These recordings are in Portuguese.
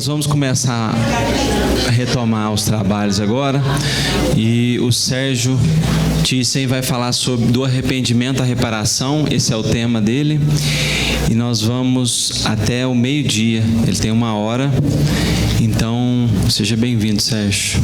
Nós vamos começar a retomar os trabalhos agora e o Sérgio Thyssen vai falar sobre do arrependimento à reparação, esse é o tema dele, e nós vamos até o meio-dia, ele tem 1 hora, então seja bem-vindo, Sérgio.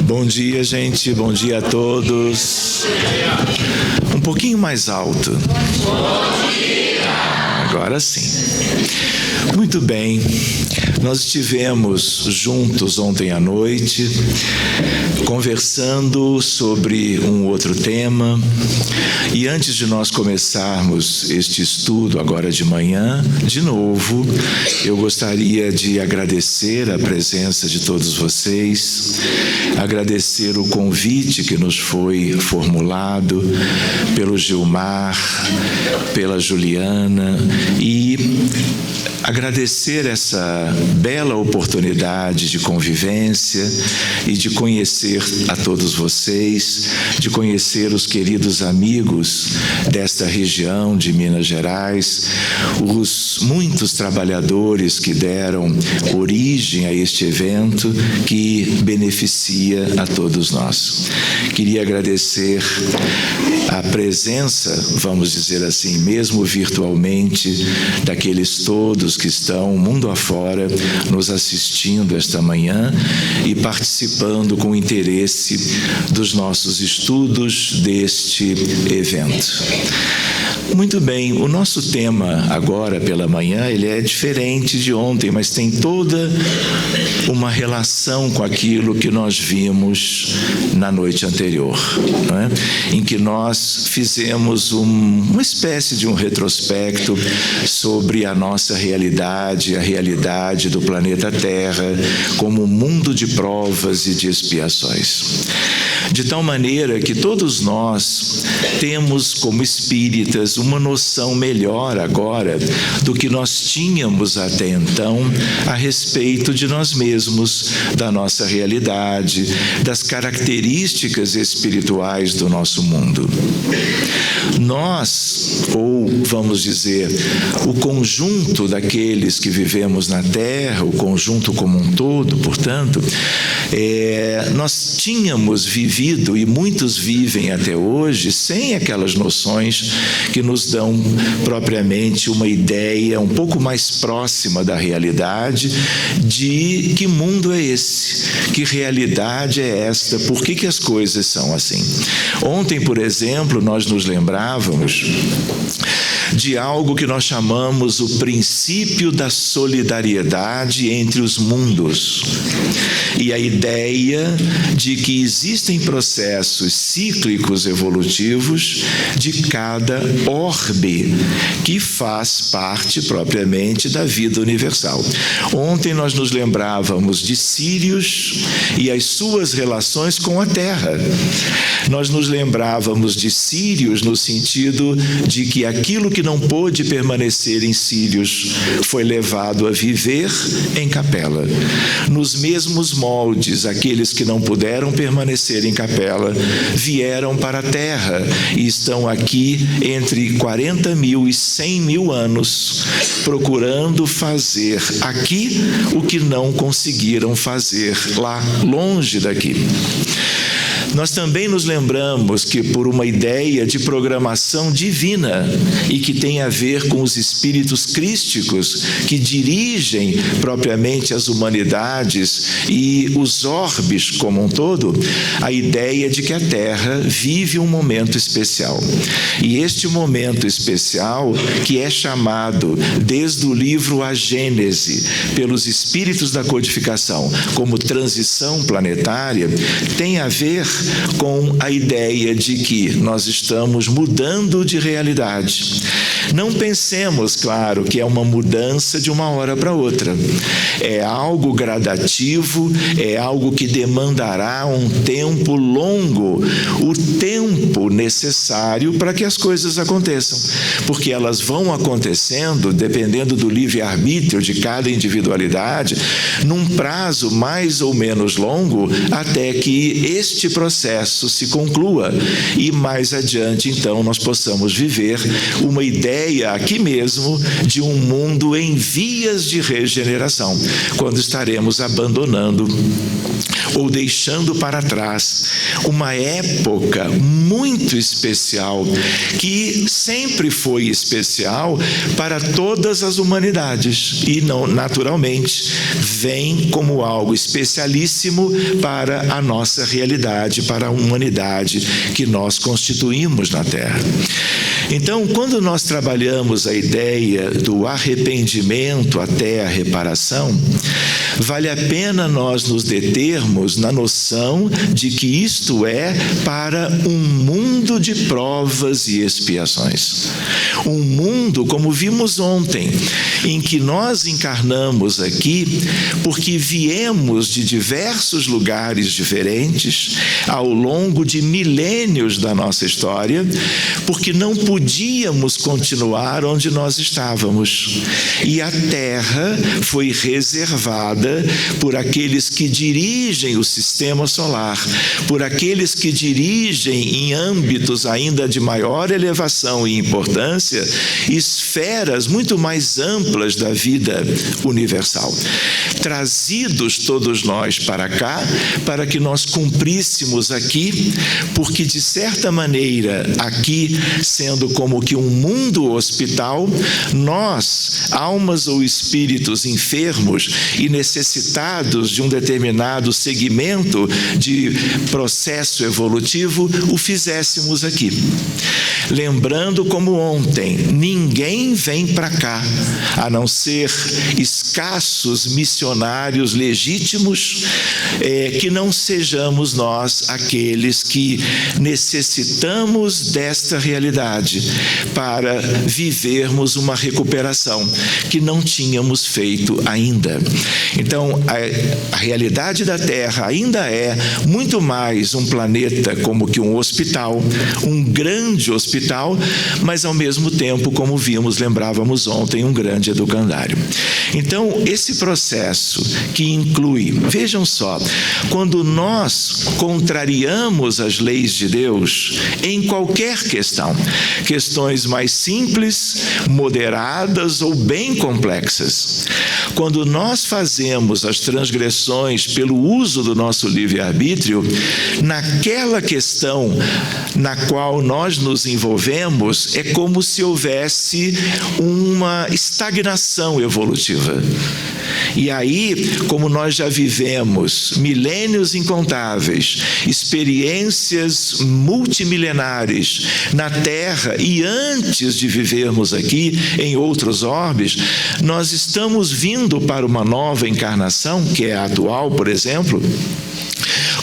Bom dia, gente. Bom dia a todos. Um pouquinho mais alto. Bom dia. Agora sim. Muito bem. Nós estivemos juntos ontem à noite, conversando sobre um outro tema. E antes de nós começarmos este estudo agora de manhã, de novo, eu gostaria de agradecer a presença de todos vocês, agradecer o convite que nos foi formulado pelo Gilmar, pela Juliana e agradecer essa bela oportunidade de convivência e de conhecer a todos vocês, de conhecer os queridos amigos desta região de Minas Gerais, os muitos trabalhadores que deram origem a este evento que beneficia a todos nós. Queria agradecer a presença, vamos dizer assim, mesmo virtualmente, daqueles todos que estão mundo afora nos assistindo esta manhã e participando com interesse dos nossos estudos deste evento. Muito bem, o nosso tema agora pela manhã, ele é diferente de ontem, mas tem toda uma relação com aquilo que nós vimos na noite anterior, não é? Em que nós fizemos uma espécie de um retrospecto sobre a nossa realidade, a realidade do planeta Terra, como um mundo de provas e de expiações. De tal maneira que todos nós temos, como espíritas, uma noção melhor agora do que nós tínhamos até então a respeito de nós mesmos, da nossa realidade, das características espirituais do nosso mundo. Nós, ou vamos dizer, o conjunto daqueles que vivemos na Terra, o conjunto como um todo, portanto, nós tínhamos vivido, e muitos vivem até hoje, sem aquelas noções que nos dão propriamente uma ideia um pouco mais próxima da realidade de que mundo é esse, que realidade é esta, por que as coisas são assim. Ontem, por exemplo, nós nos lembrávamos de algo que nós chamamos o princípio da solidariedade entre os mundos. E a ideia de que existem processos cíclicos evolutivos de cada orbe, que faz parte propriamente da vida universal. Ontem nós nos lembrávamos de Sírius e as suas relações com a Terra. Nós nos lembrávamos de Sírius no sentido de que aquilo que não pôde permanecer em Sírius foi levado a viver em Capela. Nos mesmos moldes, aqueles que não puderam permanecer em Capela vieram para a Terra e estão aqui entre 40 mil e 100 mil anos, procurando fazer aqui o que não conseguiram fazer lá, longe daqui. Nós também nos lembramos que por uma ideia de programação divina e que tem a ver com os espíritos crísticos que dirigem propriamente as humanidades e os orbes como um todo, a ideia de que a Terra vive um momento especial. E este momento especial, que é chamado desde o livro A Gênese, pelos espíritos da codificação, como transição planetária, tem a ver com a ideia de que nós estamos mudando de realidade. Não pensemos, claro, que é uma mudança de uma hora para outra. É algo gradativo, é algo que demandará um tempo longo, o tempo necessário para que as coisas aconteçam. Porque elas vão acontecendo, dependendo do livre-arbítrio de cada individualidade, num prazo mais ou menos longo, até que este processo se conclua e mais adiante, então, nós possamos viver uma ideia aqui mesmo de um mundo em vias de regeneração, quando estaremos abandonando ou deixando para trás uma época muito especial, que sempre foi especial para todas as humanidades e não, naturalmente, vem como algo especialíssimo para a nossa realidade, para a humanidade que nós constituímos na Terra. Então, quando nós trabalhamos a ideia do arrependimento até a reparação, vale a pena nós nos determos na noção de que isto é para um mundo de provas e expiações. Um mundo, como vimos ontem, em que nós encarnamos aqui porque viemos de diversos lugares diferentes ao longo de milênios da nossa história, porque não podíamos continuar onde nós estávamos. E a Terra foi reservada por aqueles que dirigem o sistema solar, por aqueles que dirigem em âmbitos ainda de maior elevação e importância, esferas muito mais amplas da vida universal. Trazidos todos nós para cá, para que nós cumpríssemos aqui, porque de certa maneira, aqui sendo como que um mundo hospital, nós, almas ou espíritos enfermos e necessitados de um determinado segmento de processo evolutivo, o fizéssemos aqui. Lembrando, como ontem, ninguém vem para cá, a não ser escassos missionários legítimos, que não sejamos nós aqueles que necessitamos desta realidade para vivermos uma recuperação que não tínhamos feito ainda. Então, a realidade da Terra ainda é muito mais um planeta como que um hospital, um grande hospital, mas ao mesmo tempo, como vimos, lembrávamos ontem, um grande educandário. Então, esse processo que inclui, vejam só, quando nós contrariamos as leis de Deus em qualquer questão, questões mais simples, moderadas ou bem complexas, quando nós fazemos as transgressões pelo uso do nosso livre-arbítrio, naquela questão na qual nós nos envolvemos, é como se houvesse uma estagnação evolutiva. E aí, como nós já vivemos milênios incontáveis, experiências multimilenares na Terra e antes de vivermos aqui em outros orbes, nós estamos vindo para uma nova encarnação, que é a atual, por exemplo,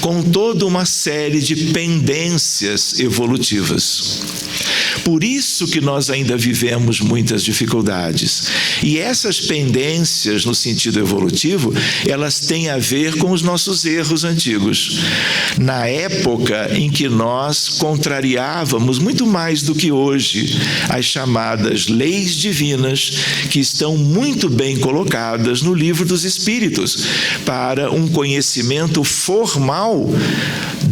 com toda uma série de pendências evolutivas. Por isso que nós ainda vivemos muitas dificuldades. E essas pendências, no sentido evolutivo, elas têm a ver com os nossos erros antigos. Na época em que nós contrariávamos, muito mais do que hoje, as chamadas leis divinas, que estão muito bem colocadas no Livro dos Espíritos, para um conhecimento formal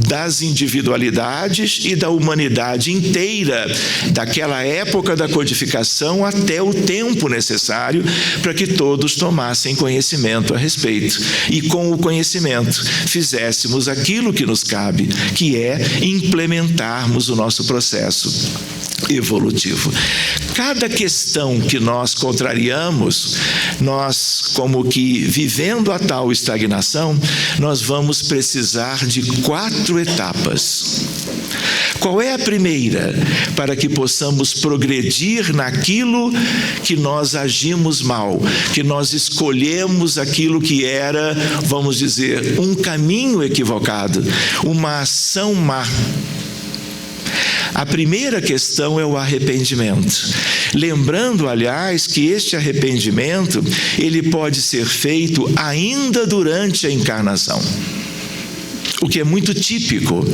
das individualidades e da humanidade inteira, daquela época da codificação até o tempo necessário para que todos tomassem conhecimento a respeito. E com o conhecimento fizéssemos aquilo que nos cabe, que é implementarmos o nosso processo evolutivo. Cada questão que nós contrariamos, nós, como que vivendo a tal estagnação, nós vamos precisar de 4 4 etapas. Qual é a primeira? Para que possamos progredir naquilo que nós agimos mal, que nós escolhemos aquilo que era, vamos dizer, um caminho equivocado, uma ação má. A primeira questão é o arrependimento. Lembrando, aliás, que este arrependimento, ele pode ser feito ainda durante a encarnação. O que é muito típico,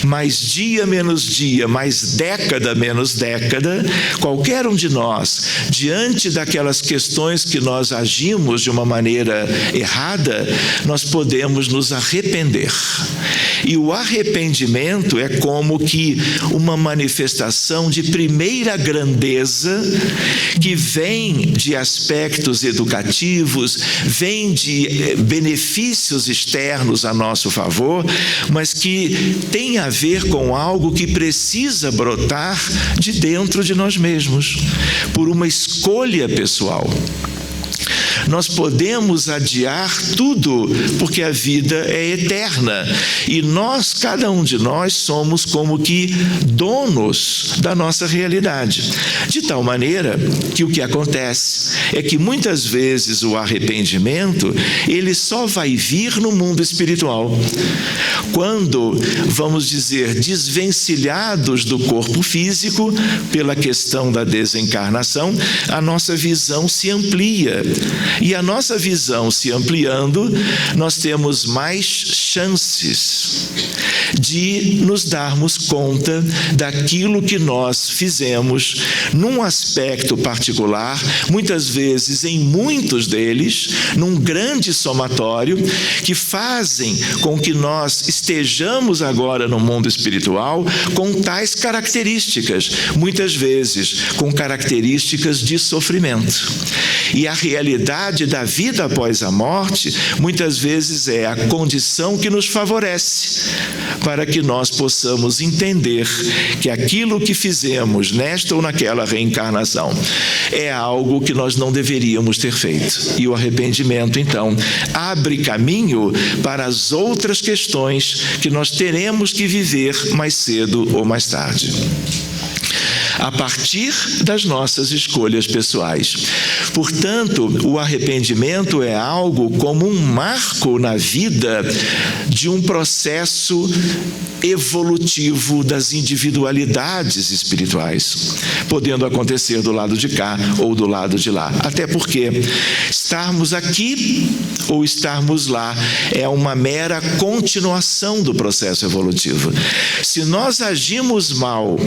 mas dia menos dia, mais década menos década, qualquer um de nós, diante daquelas questões que nós agimos de uma maneira errada, nós podemos nos arrepender. E o arrependimento é como que uma manifestação de primeira grandeza que vem de aspectos educativos, vem de benefícios externos a nosso favor, mas que tem a ver com algo que precisa brotar de dentro de nós mesmos, por uma escolha pessoal. Nós podemos adiar tudo, porque a vida é eterna. E nós, cada um de nós, somos como que donos da nossa realidade. De tal maneira que o que acontece é que muitas vezes o arrependimento, ele só vai vir no mundo espiritual. Quando, vamos dizer, desvencilhados do corpo físico, pela questão da desencarnação, a nossa visão se amplia. E a nossa visão se ampliando, nós temos mais chances de nos darmos conta daquilo que nós fizemos num aspecto particular, muitas vezes em muitos deles, num grande somatório, que fazem com que nós estejamos agora no mundo espiritual com tais características, muitas vezes com características de sofrimento. E a realidade da vida após a morte, muitas vezes é a condição que nos favorece para que nós possamos entender que aquilo que fizemos nesta ou naquela reencarnação é algo que nós não deveríamos ter feito. E o arrependimento, então, abre caminho para as outras questões que nós teremos que viver mais cedo ou mais tarde, a partir das nossas escolhas pessoais. Portanto, o arrependimento é algo como um marco na vida de um processo evolutivo das individualidades espirituais, podendo acontecer do lado de cá ou do lado de lá. Até porque estarmos aqui ou estarmos lá é uma mera continuação do processo evolutivo. Se nós agimos mal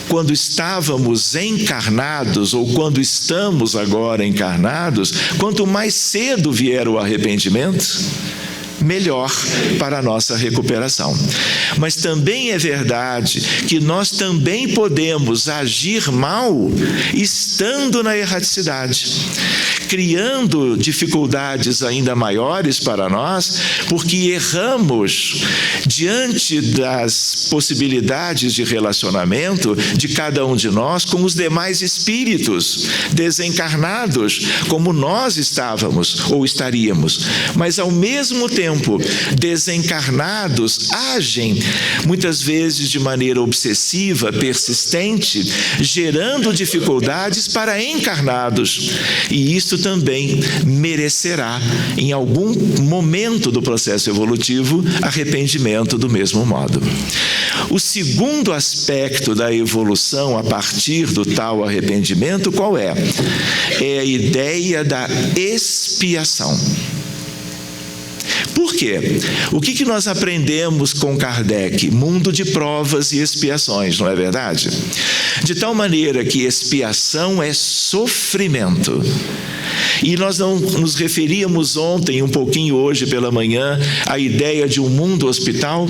quando estávamos encarnados ou quando estamos agora encarnados, quanto mais cedo vier o arrependimento, melhor para a nossa recuperação. Mas também é verdade que nós também podemos agir mal estando na erraticidade, criando dificuldades ainda maiores para nós, porque erramos diante das possibilidades de relacionamento de cada um de nós com os demais espíritos desencarnados, como nós estávamos ou estaríamos. Mas, ao mesmo tempo, desencarnados agem muitas vezes de maneira obsessiva, persistente, gerando dificuldades para encarnados. E isso também merecerá, em algum momento do processo evolutivo, arrependimento do mesmo modo. O segundo aspecto da evolução a partir do tal arrependimento, qual é? É a ideia da expiação. Por quê? O que nós aprendemos com Kardec? Mundo de provas e expiações, não é verdade? De tal maneira que expiação é sofrimento. E nós não nos referíamos ontem, um pouquinho hoje pela manhã, à ideia de um mundo hospital?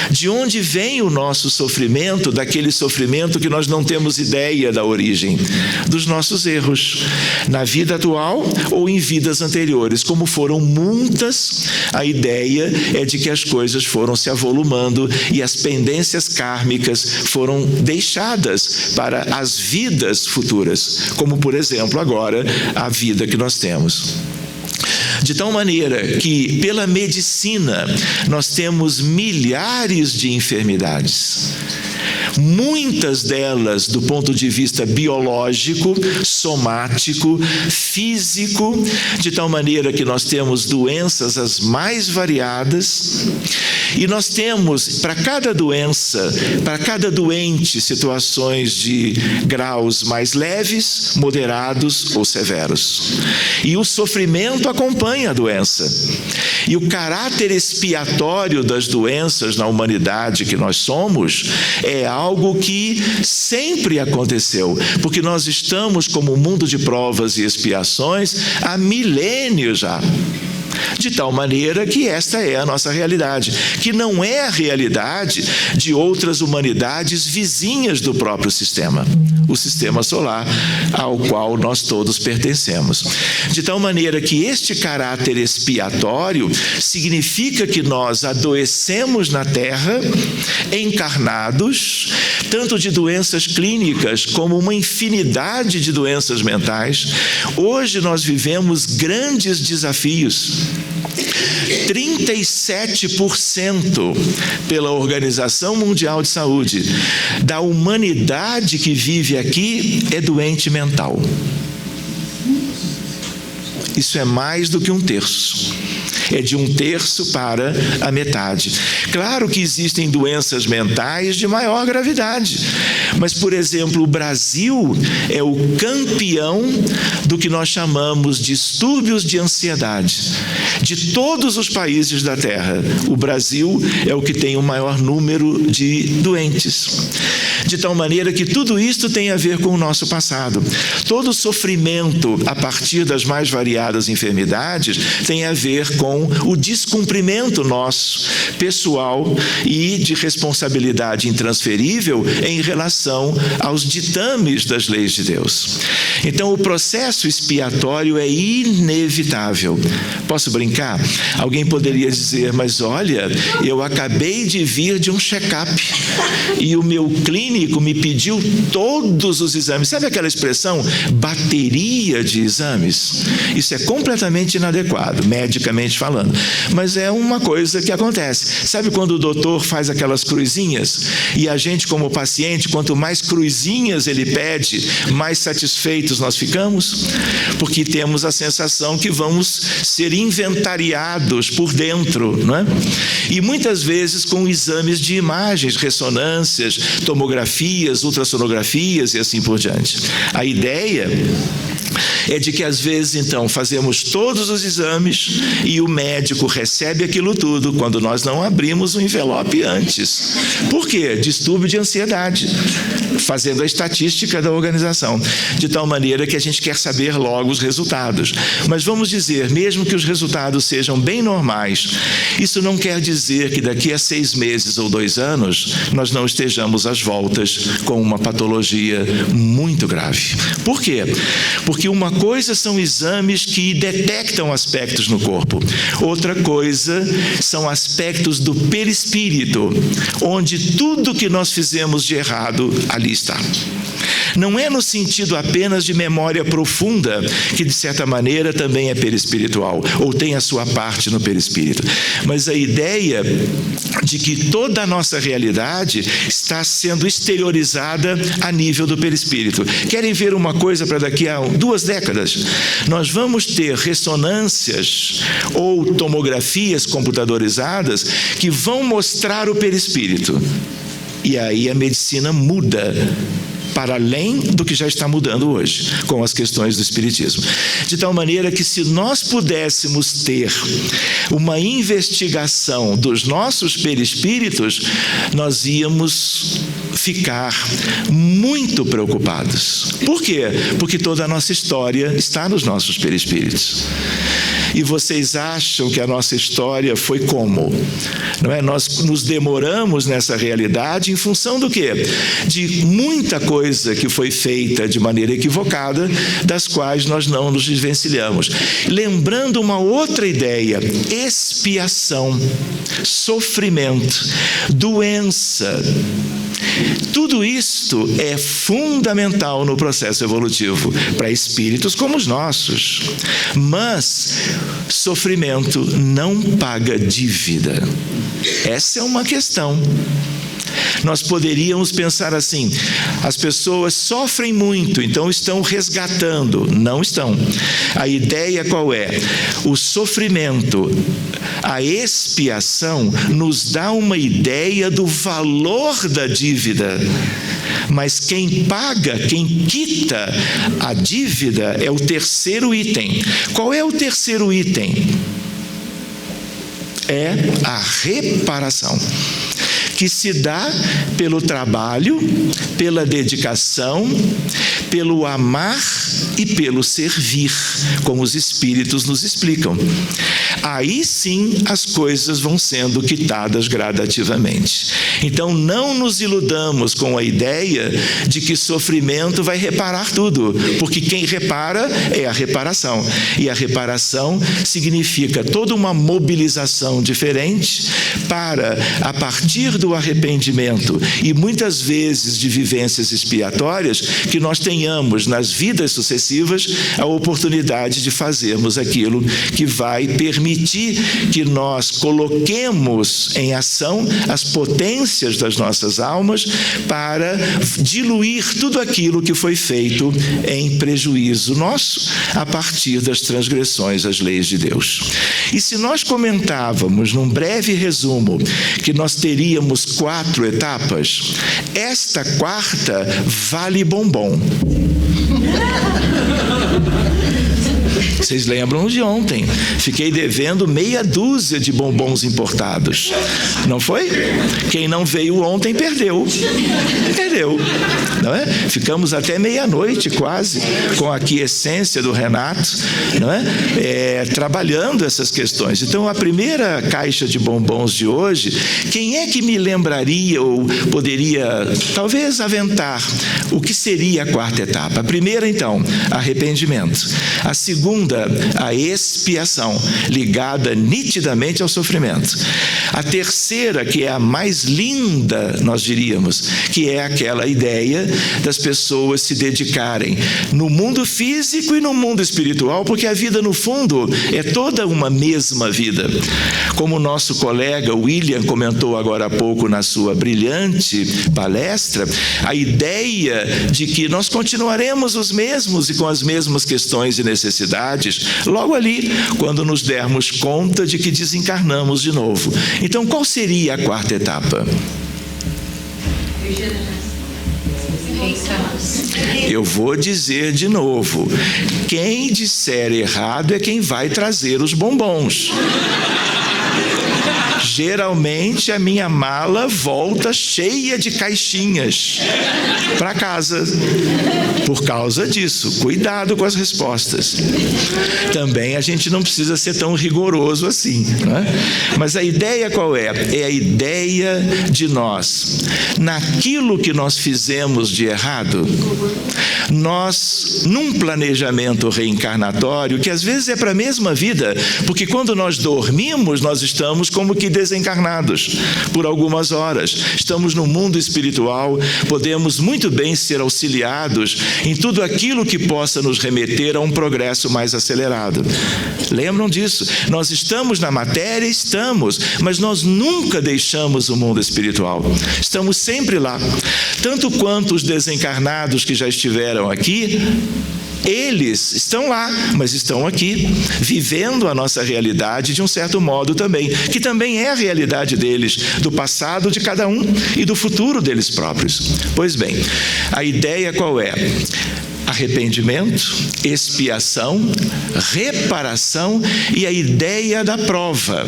De onde vem o nosso sofrimento? Daquele sofrimento que nós não temos ideia da origem, dos nossos erros, na vida atual ou em vidas anteriores. Como foram muitas, a ideia é de que as coisas foram se avolumando e as pendências kármicas foram deixadas para as vidas futuras, como, por exemplo, agora, a vida que nós temos. De tal maneira que, pela medicina, nós temos milhares de enfermidades. Muitas delas do ponto de vista biológico, somático, físico, de tal maneira que nós temos doenças as mais variadas, e nós temos para cada doença, para cada doente, situações de graus mais leves, moderados ou severos. E o sofrimento acompanha a doença. E o caráter expiatório das doenças na humanidade que nós somos é algo que sempre aconteceu, porque nós estamos como um mundo de provas e expiações há milênios já. De tal maneira que esta é a nossa realidade, que não é a realidade de outras humanidades vizinhas do próprio sistema, o sistema solar ao qual nós todos pertencemos. De tal maneira que este caráter expiatório significa que nós adoecemos na Terra, encarnados, tanto de doenças clínicas como uma infinidade de doenças mentais. Hoje nós vivemos grandes desafios. 37% pela Organização Mundial de Saúde da humanidade que vive aqui é doente mental. Isso é mais do que um terço. É de um terço para a metade. Claro que existem doenças mentais de maior gravidade, mas, por exemplo, o Brasil é o campeão do que nós chamamos de distúrbios de ansiedade. De todos os países da Terra, o Brasil é o que tem o maior número de doentes. De tal maneira que tudo isto tem a ver com o nosso passado. Todo sofrimento, a partir das mais variadas enfermidades, tem a ver com o descumprimento nosso, pessoal e de responsabilidade intransferível em relação aos ditames das leis de Deus. Então, o processo expiatório é inevitável. Posso brincar? Alguém poderia dizer, mas olha, eu acabei de vir de um check-up e o meu clínico me pediu todos os exames. Sabe aquela expressão, bateria de exames? Isso é completamente inadequado, medicamente falando. Mas é uma coisa que acontece. Sabe quando o doutor faz aquelas cruzinhas? E a gente, como paciente, quanto mais cruzinhas ele pede, mais satisfeitos nós ficamos? Porque temos a sensação que vamos ser inventariados por dentro, não é? E muitas vezes com exames de imagens, ressonâncias, tomografias, ultrassonografias e assim por diante. A ideia é de que às vezes então fazemos todos os exames e o médico recebe aquilo tudo quando nós não abrimos o envelope antes. Por quê? Distúrbio de ansiedade, fazendo a estatística da organização, de tal maneira que a gente quer saber logo os resultados. Mas vamos dizer, mesmo que os resultados sejam bem normais, isso não quer dizer que daqui a 6 meses ou 2 anos nós não estejamos às voltas com uma patologia muito grave. Por quê? Porque uma coisa são exames que detectam aspectos no corpo, outra coisa são aspectos do perispírito, onde tudo que nós fizemos de errado ali está. Não é no sentido apenas de memória profunda, que de certa maneira também é perispiritual, ou tem a sua parte no perispírito, mas a ideia de que toda a nossa realidade está sendo exteriorizada a nível do perispírito. Querem ver uma coisa para daqui a 2 décadas? Nós vamos ter ressonâncias ou tomografias computadorizadas que vão mostrar o perispírito. E aí a medicina muda para além do que já está mudando hoje, com as questões do espiritismo. De tal maneira que se nós pudéssemos ter uma investigação dos nossos perispíritos, nós íamos ficar muito preocupados. Por quê? Porque toda a nossa história está nos nossos perispíritos. E vocês acham que a nossa história foi como? Não é? Nós nos demoramos nessa realidade em função do quê? De muita coisa que foi feita de maneira equivocada, das quais nós não nos desvencilhamos. Lembrando uma outra ideia, expiação, sofrimento, doença. Tudo isto é fundamental no processo evolutivo, para espíritos como os nossos. Mas sofrimento não paga dívida. Essa é uma questão. Nós poderíamos pensar assim: as pessoas sofrem muito, então estão resgatando. Não estão. A ideia qual é? O sofrimento, a expiação nos dá uma ideia do valor da dívida. Mas quem paga, quem quita a dívida é o terceiro item. Qual é o terceiro item? É a reparação, que se dá pelo trabalho, pela dedicação, pelo amar e pelo servir, como os Espíritos nos explicam. Aí sim as coisas vão sendo quitadas gradativamente. Então não nos iludamos com a ideia de que sofrimento vai reparar tudo, porque quem repara é a reparação. E a reparação significa toda uma mobilização diferente para, a partir do arrependimento e muitas vezes de vivências expiatórias, que nós tenhamos nas vidas sucessivas a oportunidade de fazermos aquilo que vai permitir que nós coloquemos em ação as potências das nossas almas para diluir tudo aquilo que foi feito em prejuízo nosso a partir das transgressões às leis de Deus. E se nós comentávamos num breve resumo que nós teríamos 4 etapas, esta quarta vale bombom. Vocês lembram de ontem? Fiquei devendo meia dúzia de bombons importados. Não foi? Quem não veio ontem perdeu. Perdeu. Não é? Ficamos até meia-noite quase com a aquiescência do Renato, não é? Trabalhando essas questões. Então, a primeira caixa de bombons de hoje, quem é que me lembraria ou poderia talvez aventar o que seria a quarta etapa? A primeira, então, arrependimento. A segunda, a expiação, ligada nitidamente ao sofrimento. A terceira, que é a mais linda, nós diríamos, que é aquela ideia das pessoas se dedicarem no mundo físico e no mundo espiritual, porque a vida, no fundo, é toda uma mesma vida. Como o nosso colega William comentou agora há pouco na sua brilhante palestra, a ideia de que nós continuaremos os mesmos e com as mesmas questões e necessidades logo ali, quando nos dermos conta de que desencarnamos de novo. Então, qual seria a quarta etapa? Eu vou dizer de novo: quem disser errado é quem vai trazer os bombons. Geralmente a minha mala volta cheia de caixinhas para casa. Por causa disso, cuidado com as respostas. Também a gente não precisa ser tão rigoroso assim, né? Mas a ideia qual é? É a ideia de nós, naquilo que nós fizemos de errado, nós, num planejamento reencarnatório, que às vezes é para a mesma vida, porque quando nós dormimos, nós estamos como que desencarnados por algumas horas. Estamos no mundo espiritual, podemos muito bem ser auxiliados em tudo aquilo que possa nos remeter a um progresso mais acelerado. Lembram disso? Nós estamos na matéria, estamos, mas nós nunca deixamos o mundo espiritual. Estamos sempre lá. Tanto quanto os desencarnados que já estiveram aqui, eles estão lá, mas estão aqui, vivendo a nossa realidade de um certo modo também, que também é a realidade deles, do passado de cada um e do futuro deles próprios. Pois bem, a ideia qual é? Arrependimento, expiação, reparação e a ideia da prova.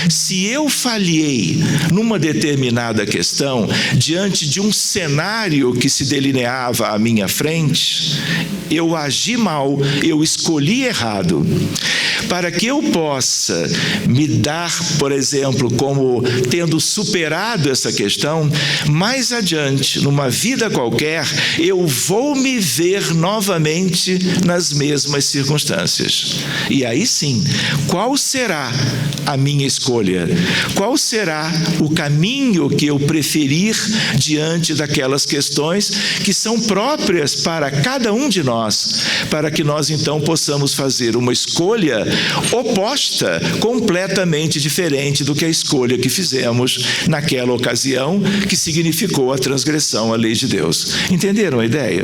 Se eu falhei numa determinada questão, diante de um cenário que se delineava à minha frente, eu agi mal, eu escolhi errado. Para que eu possa me dar, por exemplo, como tendo superado essa questão, mais adiante, numa vida qualquer, eu vou me ver novamente nas mesmas circunstâncias. E aí sim, qual será a minha escolha. Qual será o caminho que eu preferir diante daquelas questões que são próprias para cada um de nós, para que nós então possamos fazer uma escolha oposta, completamente diferente do que a escolha que fizemos naquela ocasião, que significou a transgressão à lei de Deus. Entenderam a ideia?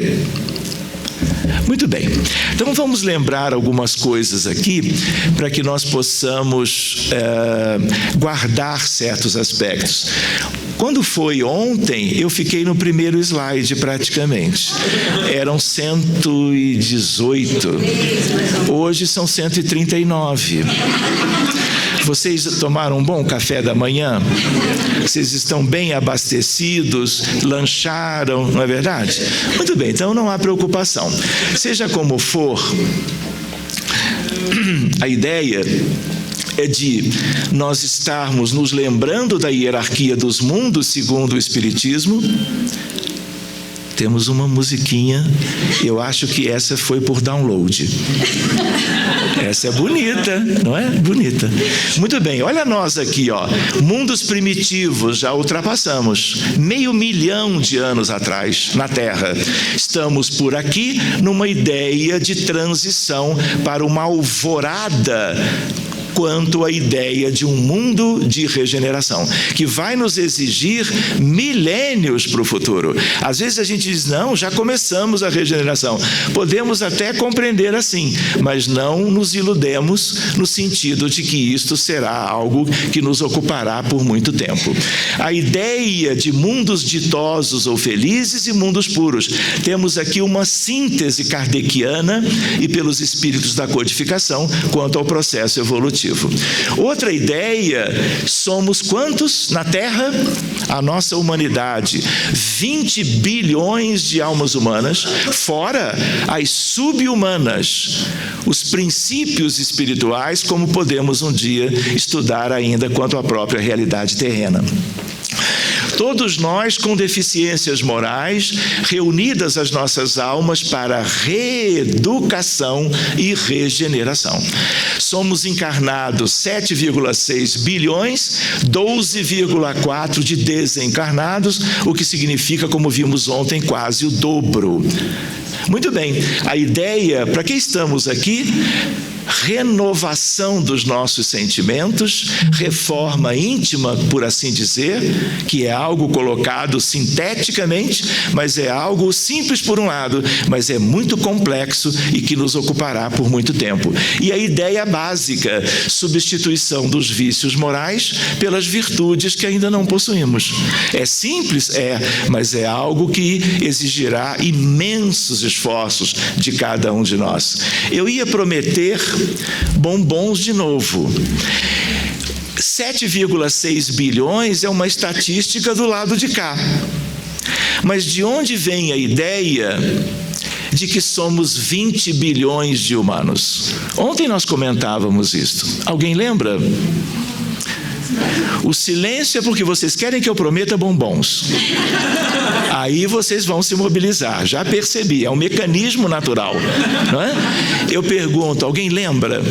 Muito bem, então vamos lembrar algumas coisas aqui para que nós possamos guardar certos aspectos. Quando foi ontem, eu fiquei no primeiro slide praticamente. Eram 118, hoje são 139. Vocês tomaram um bom café da manhã? Vocês estão bem abastecidos? Lancharam, não é verdade? Muito bem, então não há preocupação. Seja como for, a ideia é de nós estarmos nos lembrando da hierarquia dos mundos segundo o Espiritismo. Temos uma musiquinha, eu acho que essa foi por download. Essa é bonita, não é? Bonita. Muito bem, olha nós aqui, ó. Mundos primitivos, já ultrapassamos. 500 mil de anos atrás, na Terra. Estamos por aqui numa ideia de transição para uma alvorada quanto à ideia de um mundo de regeneração, que vai nos exigir milênios para o futuro. Às vezes a gente diz, não, já começamos a regeneração. Podemos até compreender assim, mas não nos iludemos no sentido de que isto será algo que nos ocupará por muito tempo. A ideia de mundos ditosos ou felizes e mundos puros. Temos aqui uma síntese kardeciana e pelos espíritos da codificação quanto ao processo evolutivo. Outra ideia, somos quantos na Terra? A nossa humanidade, 20 bilhões de almas humanas, fora as sub-humanas, os princípios espirituais, como podemos um dia estudar ainda quanto à própria realidade terrena. Todos nós com deficiências morais, reunidas as nossas almas para reeducação e regeneração. Somos encarnados 7,6 bilhões, 12,4 de desencarnados, o que significa, como vimos ontem, quase o dobro. Muito bem, a ideia, para que estamos aqui? Renovação dos nossos sentimentos, reforma íntima, por assim dizer, que é algo colocado sinteticamente, mas é algo simples por um lado, mas é muito complexo e que nos ocupará por muito tempo. E a ideia básica, substituição dos vícios morais pelas virtudes que ainda não possuímos. É simples? É, mas é algo que exigirá imensos esforços de cada um de nós. Eu ia prometer bombons de novo. 7,6 bilhões é uma estatística do lado de cá. Mas de onde vem a ideia de que somos 20 bilhões de humanos? Ontem nós comentávamos isto. Alguém lembra? O silêncio é porque vocês querem que eu prometa bombons. Aí vocês vão se mobilizar, já percebi, é um mecanismo natural, não é? Eu pergunto, alguém lembra?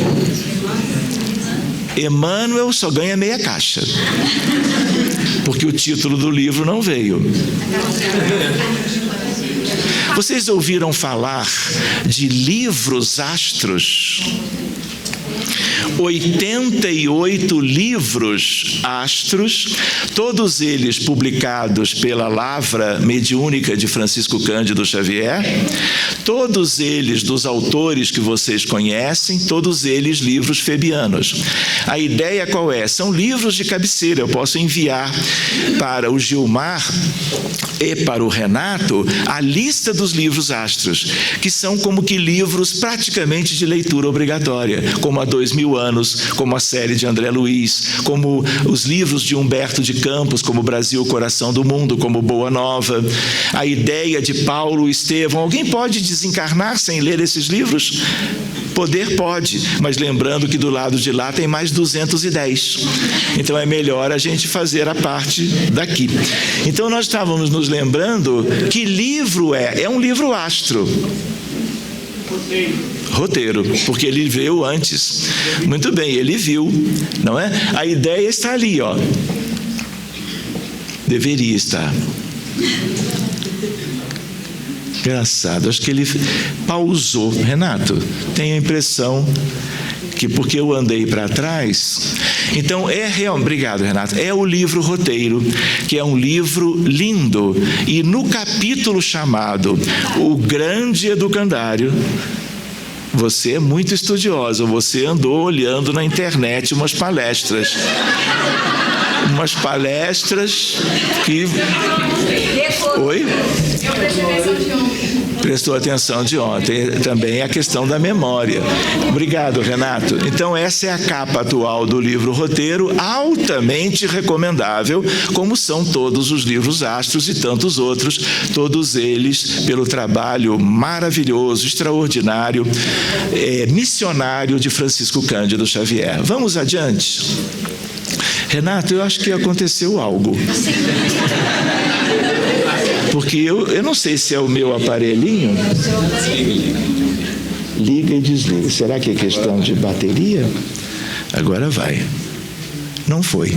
Emmanuel só ganha meia caixa, porque o título do livro não veio. Vocês ouviram falar de livros astros? 88 livros astros, todos eles publicados pela Lavra Mediúnica de Francisco Cândido Xavier, todos eles dos autores que vocês conhecem, todos eles livros febianos. A ideia qual é? São livros de cabeceira. Eu posso enviar para o Gilmar e para o Renato a lista dos livros astros, que são como que livros praticamente de leitura obrigatória, como há 2000 anos, como a série de André Luiz, como os livros de Humberto de Campos, como Brasil, Coração do Mundo, como Boa Nova, a ideia de Paulo Estevão. Alguém pode desencarnar sem ler esses livros? Poder pode, mas lembrando que do lado de lá tem mais 210. Então é melhor a gente fazer a parte daqui. Então nós estávamos nos lembrando que livro é um livro astro. Roteiro, porque ele veio antes. Muito bem, ele viu, não é? A ideia está ali, ó. Deveria estar. Engraçado, acho que ele pausou. Renato, tenho a impressão que porque eu andei para trás. Então obrigado, Renato. É o livro Roteiro, que é um livro lindo, e no capítulo chamado O Grande Educandário, você é muito estudioso, você andou olhando na internet umas palestras que... Oi? Prestou atenção de ontem. Também a questão da memória. Obrigado, Renato. Então, essa é a capa atual do livro Roteiro, altamente recomendável, como são todos os livros Astros e tantos outros, todos eles pelo trabalho maravilhoso, extraordinário, missionário de Francisco Cândido Xavier. Vamos adiante? Renato, eu acho que aconteceu algo. Porque eu não sei se é o meu aparelhinho. Liga e desliga. Será que é questão de bateria? Agora vai. Não foi.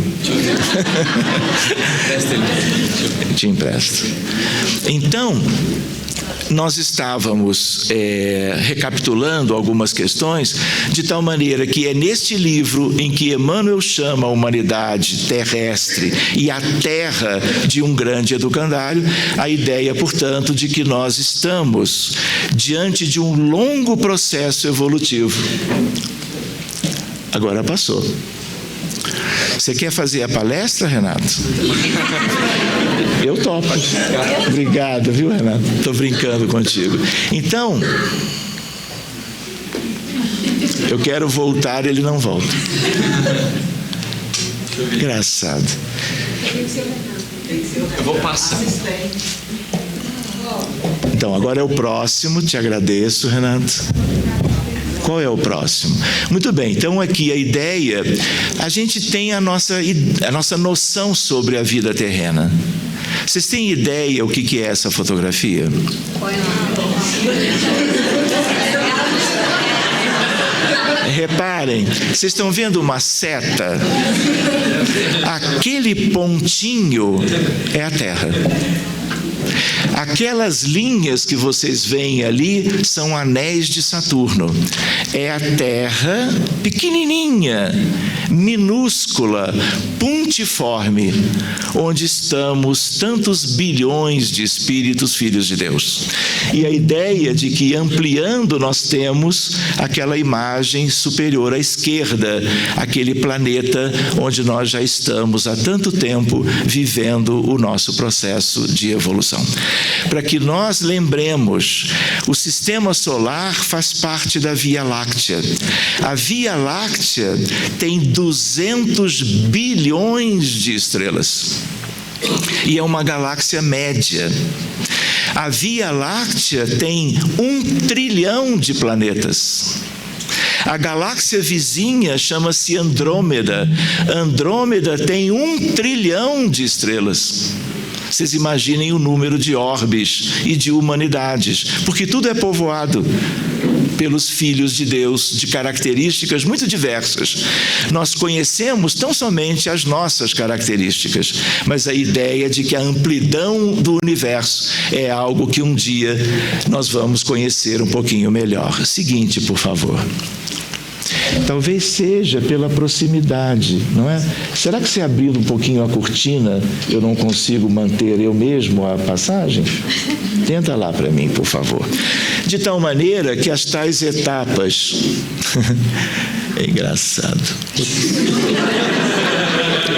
Te empresto. Então, nós estávamos recapitulando algumas questões, de tal maneira que é neste livro em que Emmanuel chama a humanidade terrestre e a terra de um grande educandário, a ideia, portanto, de que nós estamos diante de um longo processo evolutivo. Agora passou. Você quer fazer a palestra, Renato? Eu topo. Obrigado, viu, Renato? Estou brincando contigo. Então, eu quero voltar, ele não volta. Engraçado. Eu vou passar. Então, agora é o próximo. Te agradeço, Renato. Qual é o próximo? Muito bem, então aqui a ideia, a gente tem a nossa noção sobre a vida terrena. Vocês têm ideia o que é essa fotografia? Reparem, vocês estão vendo uma seta? Aquele pontinho é a Terra. Aquelas linhas que vocês veem ali são anéis de Saturno. É a Terra pequenininha, minúscula, puntiforme, onde estamos tantos bilhões de espíritos filhos de Deus. E a ideia de que ampliando nós temos aquela imagem superior à esquerda, aquele planeta onde nós já estamos há tanto tempo vivendo o nosso processo de evolução. Para que nós lembremos, o sistema solar faz parte da Via Láctea. A Via Láctea tem 200 bilhões de estrelas. E é uma galáxia média. A Via Láctea tem 1 trilhão de planetas. A galáxia vizinha chama-se Andrômeda. Andrômeda tem 1 trilhão de estrelas. Vocês imaginem o número de orbes e de humanidades, porque tudo é povoado pelos filhos de Deus, de características muito diversas. Nós conhecemos tão somente as nossas características, mas a ideia de que a amplidão do universo é algo que um dia nós vamos conhecer um pouquinho melhor. Seguinte, por favor. Talvez seja pela proximidade, não é? Será que se abrindo um pouquinho a cortina, eu não consigo manter eu mesmo a passagem? Tenta lá para mim, por favor. De tal maneira que as tais etapas... É engraçado.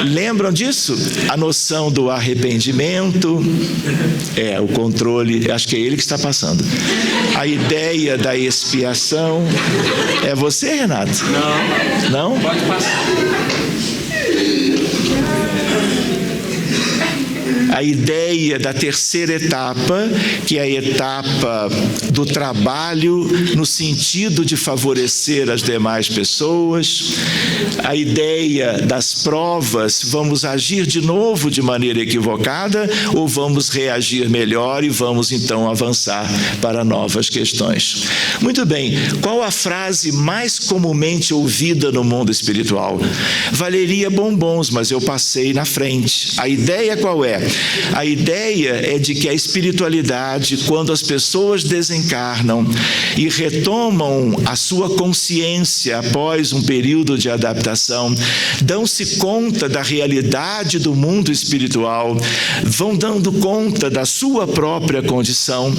Lembram disso? A noção do arrependimento, o controle, acho que é ele que está passando. A ideia da expiação. É você, Renato? Não. Não? Pode passar. a ideia da terceira etapa, que é a etapa do trabalho no sentido de favorecer as demais pessoas, a ideia das provas, vamos agir de novo de maneira equivocada ou vamos reagir melhor e vamos então avançar para novas questões. Muito bem, qual a frase mais comumente ouvida no mundo espiritual? Valeria bombons, mas eu passei na frente. A ideia qual é? A ideia é de que a espiritualidade, quando as pessoas desencarnam e retomam a sua consciência após um período de adaptação, dão-se conta da realidade do mundo espiritual, vão dando conta da sua própria condição,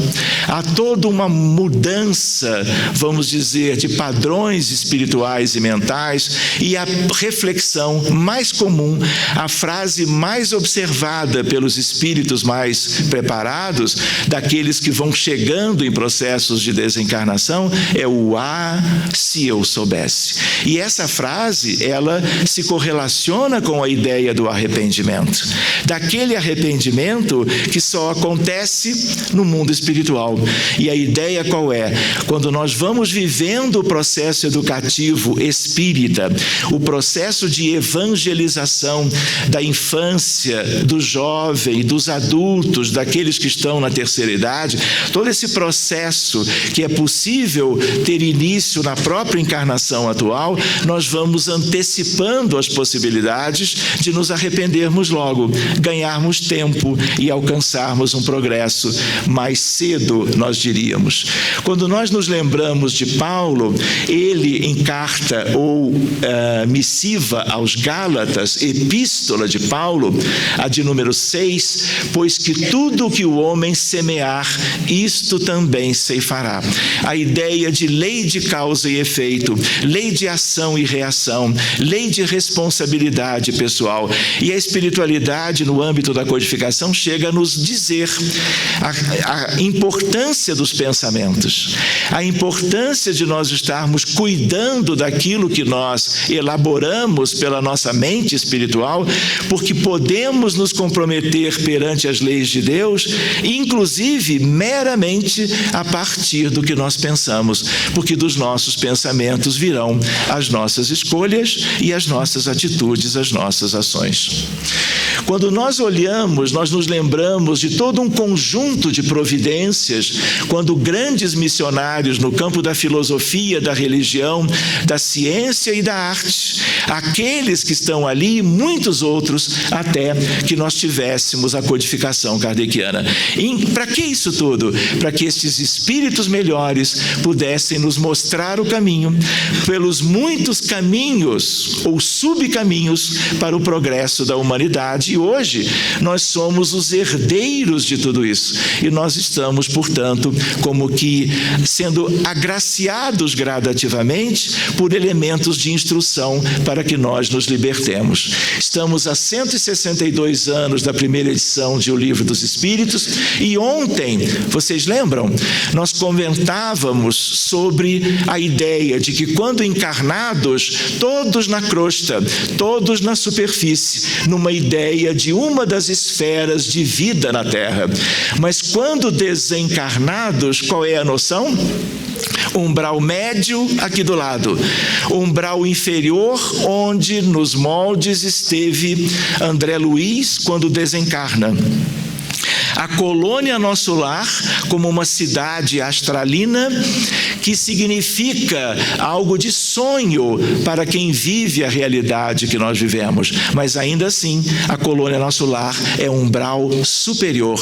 há toda uma mudança, vamos dizer, de padrões espirituais e mentais, e a reflexão mais comum, a frase mais observada pelos espíritos mais preparados, daqueles que vão chegando em processos de desencarnação, é o "ah, se eu soubesse". E essa frase, ela se correlaciona com a ideia do arrependimento, daquele arrependimento que só acontece no mundo espiritual. E a ideia qual é? Quando nós vamos vivendo o processo educativo espírita, o processo de evangelização da infância, do jovem, dos adultos, daqueles que estão na terceira idade, todo esse processo que é possível ter início na própria encarnação atual, nós vamos antecipando as possibilidades de nos arrependermos logo, ganharmos tempo e alcançarmos um progresso mais cedo, nós diríamos. Quando nós nos lembramos de Paulo, ele em carta ou missiva aos Gálatas, epístola de Paulo, a de número 6, pois que tudo o que o homem semear, isto também ceifará. A ideia de lei de causa e efeito, lei de ação e reação, lei de responsabilidade pessoal. E a espiritualidade, no âmbito da codificação, chega a nos dizer a importância dos pensamentos, a importância de nós estarmos cuidando daquilo que nós elaboramos pela nossa mente espiritual, porque podemos nos comprometer perante as leis de Deus, inclusive meramente a partir do que nós pensamos, porque dos nossos pensamentos virão as nossas escolhas e as nossas atitudes, as nossas ações. Quando nós olhamos, nós nos lembramos de todo um conjunto de providências, quando grandes missionários no campo da filosofia, da religião, da ciência e da arte, aqueles que estão ali e muitos outros, até que nós tivéssemos a codificação kardeciana. Para que isso tudo? Para que estes espíritos melhores pudessem nos mostrar o caminho, pelos muitos caminhos ou subcaminhos para o progresso da humanidade. E hoje nós somos os herdeiros de tudo isso. E nós estamos, portanto, como que sendo agraciados gradativamente por elementos de instrução para que nós nos libertemos. Estamos há 162 anos da primeira edição de O Livro dos Espíritos e ontem, vocês lembram? Nós comentávamos sobre a ideia de que quando encarnados, todos na crosta, todos na superfície, numa ideia de uma das esferas de vida na Terra. Mas quando desencarnados, qual é a noção? Umbral médio aqui do lado, umbral inferior onde nos moldes esteve André Luiz quando desencarna. A colônia Nosso Lar como uma cidade astralina que significa algo de sonho para quem vive a realidade que nós vivemos. Mas ainda assim, a colônia Nosso Lar é um umbral superior.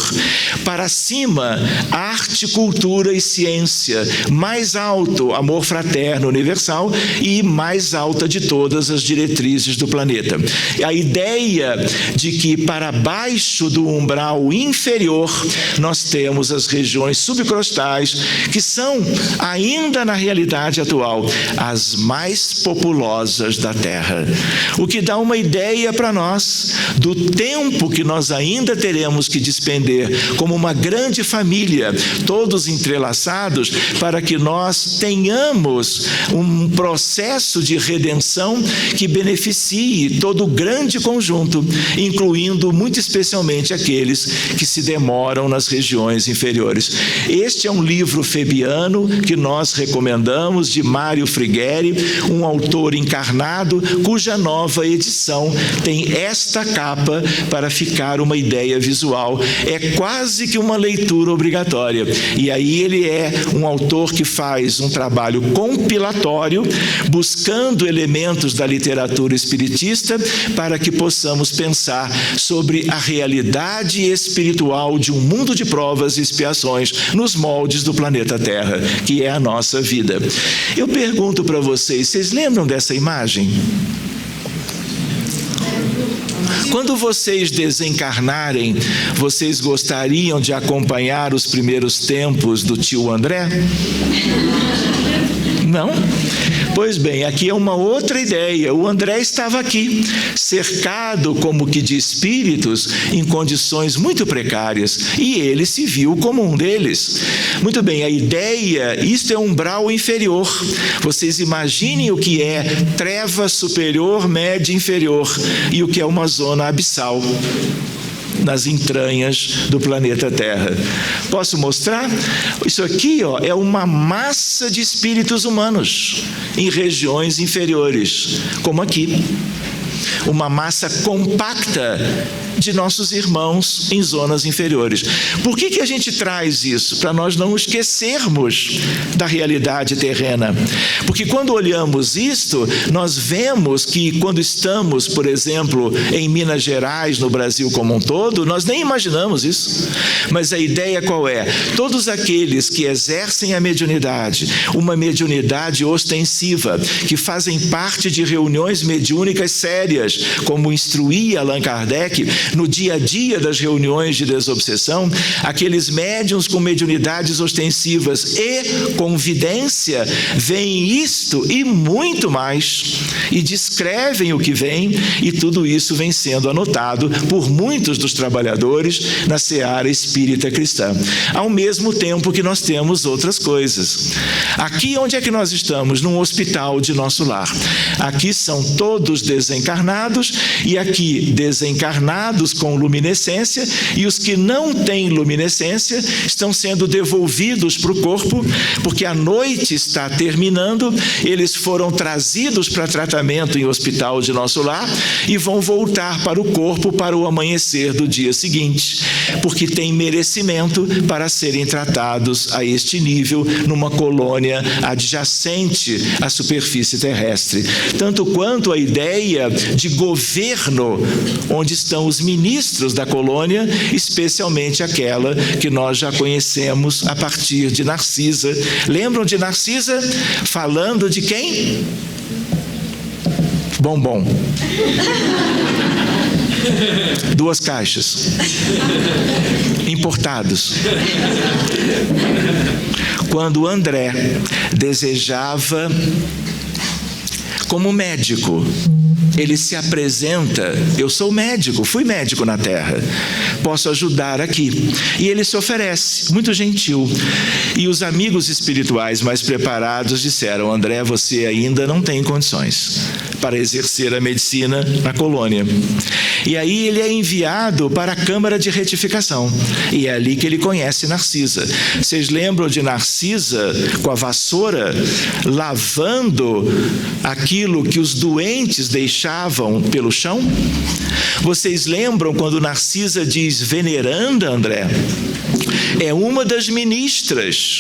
Para cima, arte, cultura e ciência. Mais alto, amor fraterno universal e mais alta de todas as diretrizes do planeta. A ideia de que para baixo do umbral inferior inferior, nós temos as regiões subcrostais, que são, ainda na realidade atual, as mais populosas da Terra. O que dá uma ideia para nós do tempo que nós ainda teremos que despender como uma grande família, todos entrelaçados, para que nós tenhamos um processo de redenção que beneficie todo o grande conjunto, incluindo muito especialmente aqueles que se demoram nas regiões inferiores. Este é um livro febiano que nós recomendamos, de Mário Frigueri, um autor encarnado, cuja nova edição tem esta capa para ficar uma ideia visual. É quase que uma leitura obrigatória. E aí ele é um autor que faz um trabalho compilatório, buscando elementos da literatura espiritista para que possamos pensar sobre a realidade espiritual de um mundo de provas e expiações nos moldes do planeta Terra, que é a nossa vida. Eu pergunto para vocês lembram dessa imagem? Quando vocês desencarnarem, vocês gostariam de acompanhar os primeiros tempos do tio André? Não? Pois bem, aqui é uma outra ideia. O André estava aqui, cercado como que de espíritos em condições muito precárias, e ele se viu como um deles. Muito bem, a ideia, isto é um umbral inferior. Vocês imaginem o que é treva superior, média, inferior, e o que é uma zona abissal nas entranhas do planeta Terra. Posso mostrar? Isso aqui, é uma massa de espíritos humanos em regiões inferiores, como aqui. Uma massa compacta de nossos irmãos em zonas inferiores. Por que a gente traz isso? Para nós não esquecermos da realidade terrena. Porque quando olhamos isto, nós vemos que quando estamos, por exemplo, em Minas Gerais, no Brasil como um todo, nós nem imaginamos isso. Mas a ideia qual é? Todos aqueles que exercem a mediunidade, uma mediunidade ostensiva, que fazem parte de reuniões mediúnicas sérias, como instruía Allan Kardec, no dia a dia das reuniões de desobsessão, aqueles médiuns com mediunidades ostensivas e convidência veem isto e muito mais, e descrevem o que vem, e tudo isso vem sendo anotado por muitos dos trabalhadores na seara espírita cristã. Ao mesmo tempo que nós temos outras coisas. Aqui, onde é que nós estamos? Num hospital de nosso lar. Aqui são todos desencarnados, e aqui desencarnados com luminescência, e os que não têm luminescência estão sendo devolvidos para o corpo, porque a noite está terminando, eles foram trazidos para tratamento em hospital de nosso lar e vão voltar para o corpo para o amanhecer do dia seguinte, porque têm merecimento para serem tratados a este nível numa colônia adjacente à superfície terrestre. Tanto quanto a ideia de governo, onde estão os ministros da colônia, especialmente aquela que nós já conhecemos a partir de Narcisa. Lembram de Narcisa? Falando de quem? Bombom. 2 caixas. Importados. Quando André desejava, como médico, ele se apresenta: eu sou médico, fui médico na Terra, posso ajudar aqui. E ele se oferece, muito gentil. E os amigos espirituais mais preparados disseram: André, você ainda não tem condições para exercer a medicina na colônia. E aí ele é enviado para a Câmara de Retificação, e é ali que ele conhece Narcisa. Vocês lembram de Narcisa com a vassoura lavando aquilo que os doentes deixavam pelo chão? Vocês lembram quando Narcisa diz veneranda, André? É uma das ministras,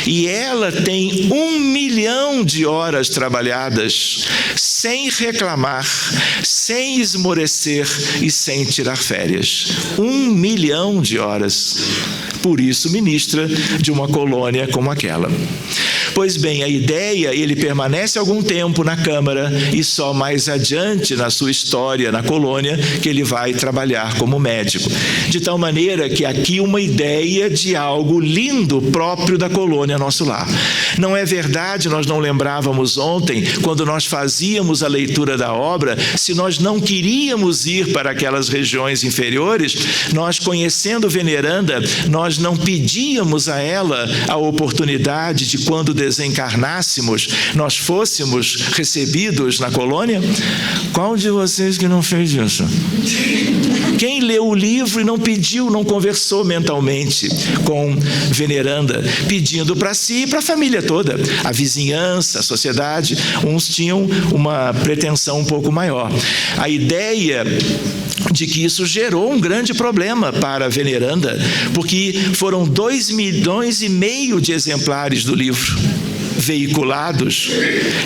e ela tem 1 milhão de horas trabalhadas, sem reclamar, sem esmorecer e sem tirar férias. 1 milhão de horas. Por isso, ministra de uma colônia como aquela. Pois bem, a ideia, ele permanece algum tempo na Câmara e só mais adiante na sua história, na colônia, que ele vai trabalhar como médico. De tal maneira que aqui uma ideia de algo lindo próprio da colônia Nosso Lar. Não é verdade, nós não lembrávamos ontem, quando nós fazíamos a leitura da obra, se nós não queríamos ir para aquelas regiões inferiores, nós, conhecendo Veneranda, nós não pedíamos a ela a oportunidade de, quando desencarnássemos, nós fôssemos recebidos na colônia? Qual de vocês que não fez isso? Quem leu o livro e não pediu, não conversou mentalmente com Veneranda, pedindo para si e para a família toda, a vizinhança, a sociedade? Uns tinham uma pretensão um pouco maior. A ideia de que isso gerou um grande problema para a Veneranda, porque foram 2,5 milhões de exemplares do livro veiculados,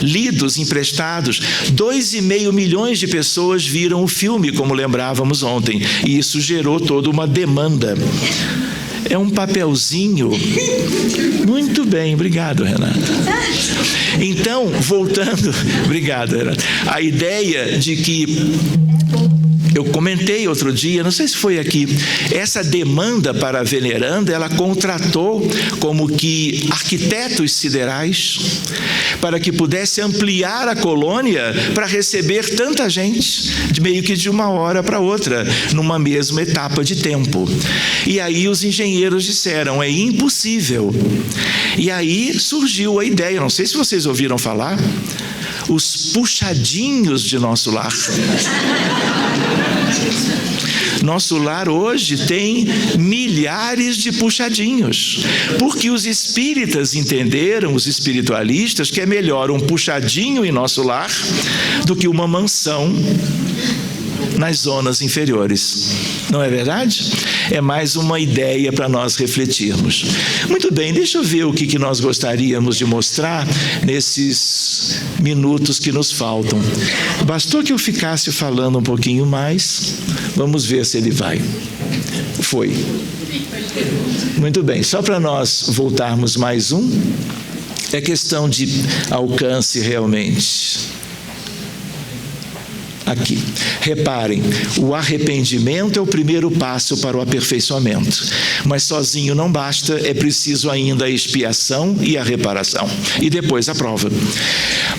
lidos, emprestados. 2,5 milhões de pessoas viram o filme, como lembrávamos ontem, e isso gerou toda uma demanda. É um papelzinho. Muito bem, obrigado, Renato. Então, voltando, obrigado, Renato. A ideia de que eu comentei outro dia, não sei se foi aqui, essa demanda para a Veneranda, ela contratou como que arquitetos siderais para que pudesse ampliar a colônia para receber tanta gente, meio que de uma hora para outra, numa mesma etapa de tempo. E aí os engenheiros disseram, é impossível. E aí surgiu a ideia, não sei se vocês ouviram falar, os puxadinhos de Nosso Lar. Nosso Lar hoje tem milhares de puxadinhos, porque os espíritas entenderam, os espiritualistas, que é melhor um puxadinho em Nosso Lar do que uma mansão nas zonas inferiores. Não é verdade? É mais uma ideia para nós refletirmos. Muito bem, deixa eu ver o que nós gostaríamos de mostrar nesses minutos que nos faltam. Bastou que eu ficasse falando um pouquinho mais. Vamos ver se ele vai. Foi. Muito bem, só para nós voltarmos mais um. É questão de alcance realmente. Aqui. Reparem, o arrependimento é o primeiro passo para o aperfeiçoamento, mas sozinho não basta, é preciso ainda a expiação e a reparação, e depois a prova.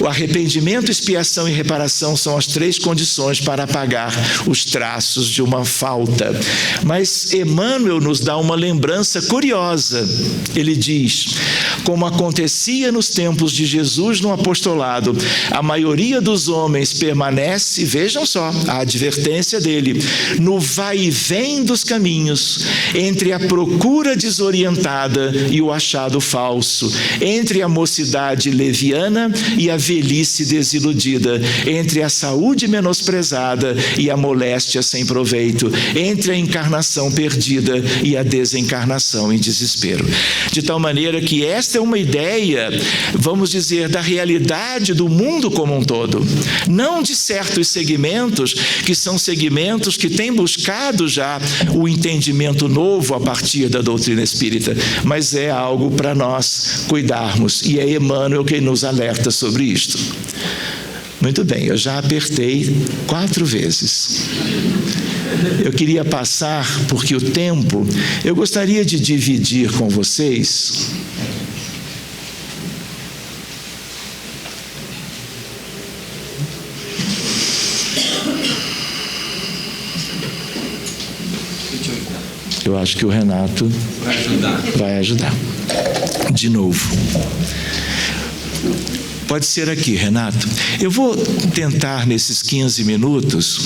O arrependimento, expiação e reparação são as 3 condições para apagar os traços de uma falta. Mas Emmanuel nos dá uma lembrança curiosa. Ele diz, como acontecia nos tempos de Jesus no apostolado, a maioria dos homens permanece, vejam só a advertência dele, no vai e vem dos caminhos, entre a procura desorientada e o achado falso, entre a mocidade leviana e a velhice desiludida, entre a saúde menosprezada e a moléstia sem proveito, entre a encarnação perdida e a desencarnação em desespero. De tal maneira que esta é uma ideia, vamos dizer, da realidade do mundo como um todo, não de certos segmentos, que são segmentos que têm buscado já o entendimento novo a partir da doutrina espírita, mas é algo para nós cuidarmos, e é Emmanuel quem nos alerta sobre isto. Muito bem, eu já apertei 4 vezes. Eu queria passar, porque o tempo, eu gostaria de dividir com vocês. Eu acho que o Renato vai ajudar. De novo. Pode ser aqui, Renato. Eu vou tentar, nesses 15 minutos,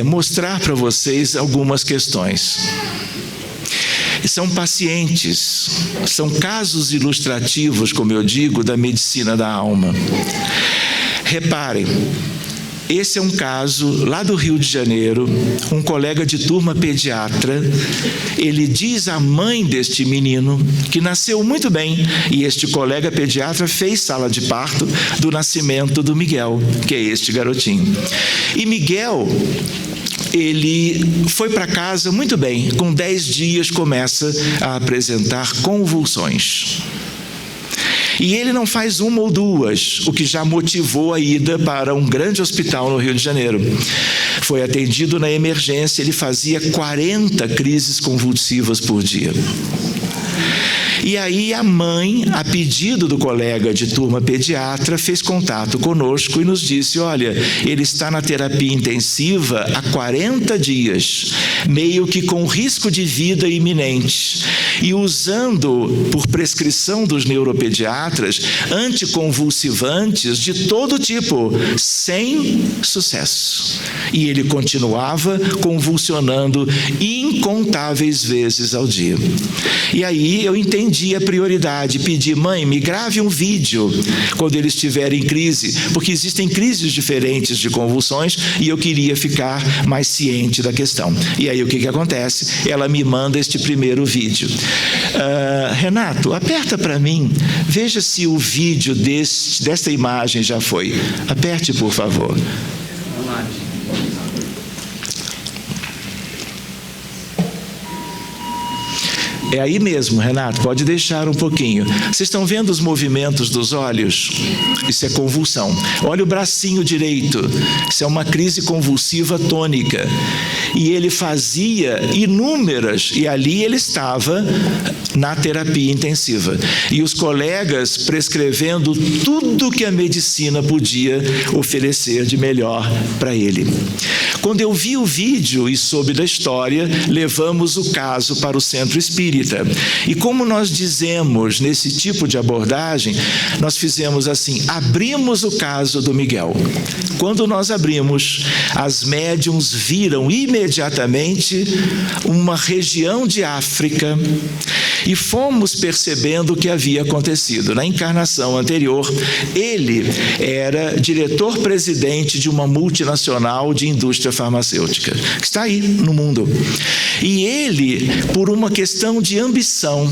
mostrar para vocês algumas questões. São pacientes, são casos ilustrativos, como eu digo, da medicina da alma. Reparem, esse é um caso lá do Rio de Janeiro, um colega de turma pediatra, ele diz à mãe deste menino, que nasceu muito bem, e este colega pediatra fez sala de parto do nascimento do Miguel, que é este garotinho. E Miguel, ele foi para casa muito bem, com 10 dias começa a apresentar convulsões. E ele não faz uma ou duas, o que já motivou a ida para um grande hospital no Rio de Janeiro. Foi atendido na emergência, ele fazia 40 crises convulsivas por dia. E aí a mãe, a pedido do colega de turma pediatra, fez contato conosco e nos disse: olha, ele está na terapia intensiva há 40 dias, meio que com risco de vida iminente, e usando, por prescrição dos neuropediatras, anticonvulsivantes de todo tipo, sem sucesso. E ele continuava convulsionando incontáveis vezes ao dia. E aí eu entendi a prioridade, pedi: mãe, me grave um vídeo quando ele estiver em crise, porque existem crises diferentes de convulsões e eu queria ficar mais ciente da questão. E aí o que acontece? Ela me manda este primeiro vídeo. Renato, aperta para mim, veja se o vídeo desta imagem já foi. Aperte, por favor. É aí mesmo, Renato, pode deixar um pouquinho. Vocês estão vendo os movimentos dos olhos? Isso é convulsão. Olha o bracinho direito. Isso é uma crise convulsiva tônica. E ele fazia inúmeras, e ali ele estava na terapia intensiva. E os colegas prescrevendo tudo que a medicina podia oferecer de melhor para ele. Quando eu vi o vídeo e soube da história, levamos o caso para o Centro Espírita. E como nós dizemos nesse tipo de abordagem, nós fizemos assim: abrimos o caso do Miguel. Quando nós abrimos, as médiuns viram imediatamente uma região de África e fomos percebendo o que havia acontecido. Na encarnação anterior, ele era diretor-presidente de uma multinacional de indústria farmacêutica, que está aí no mundo. E ele, por uma questão de ambição,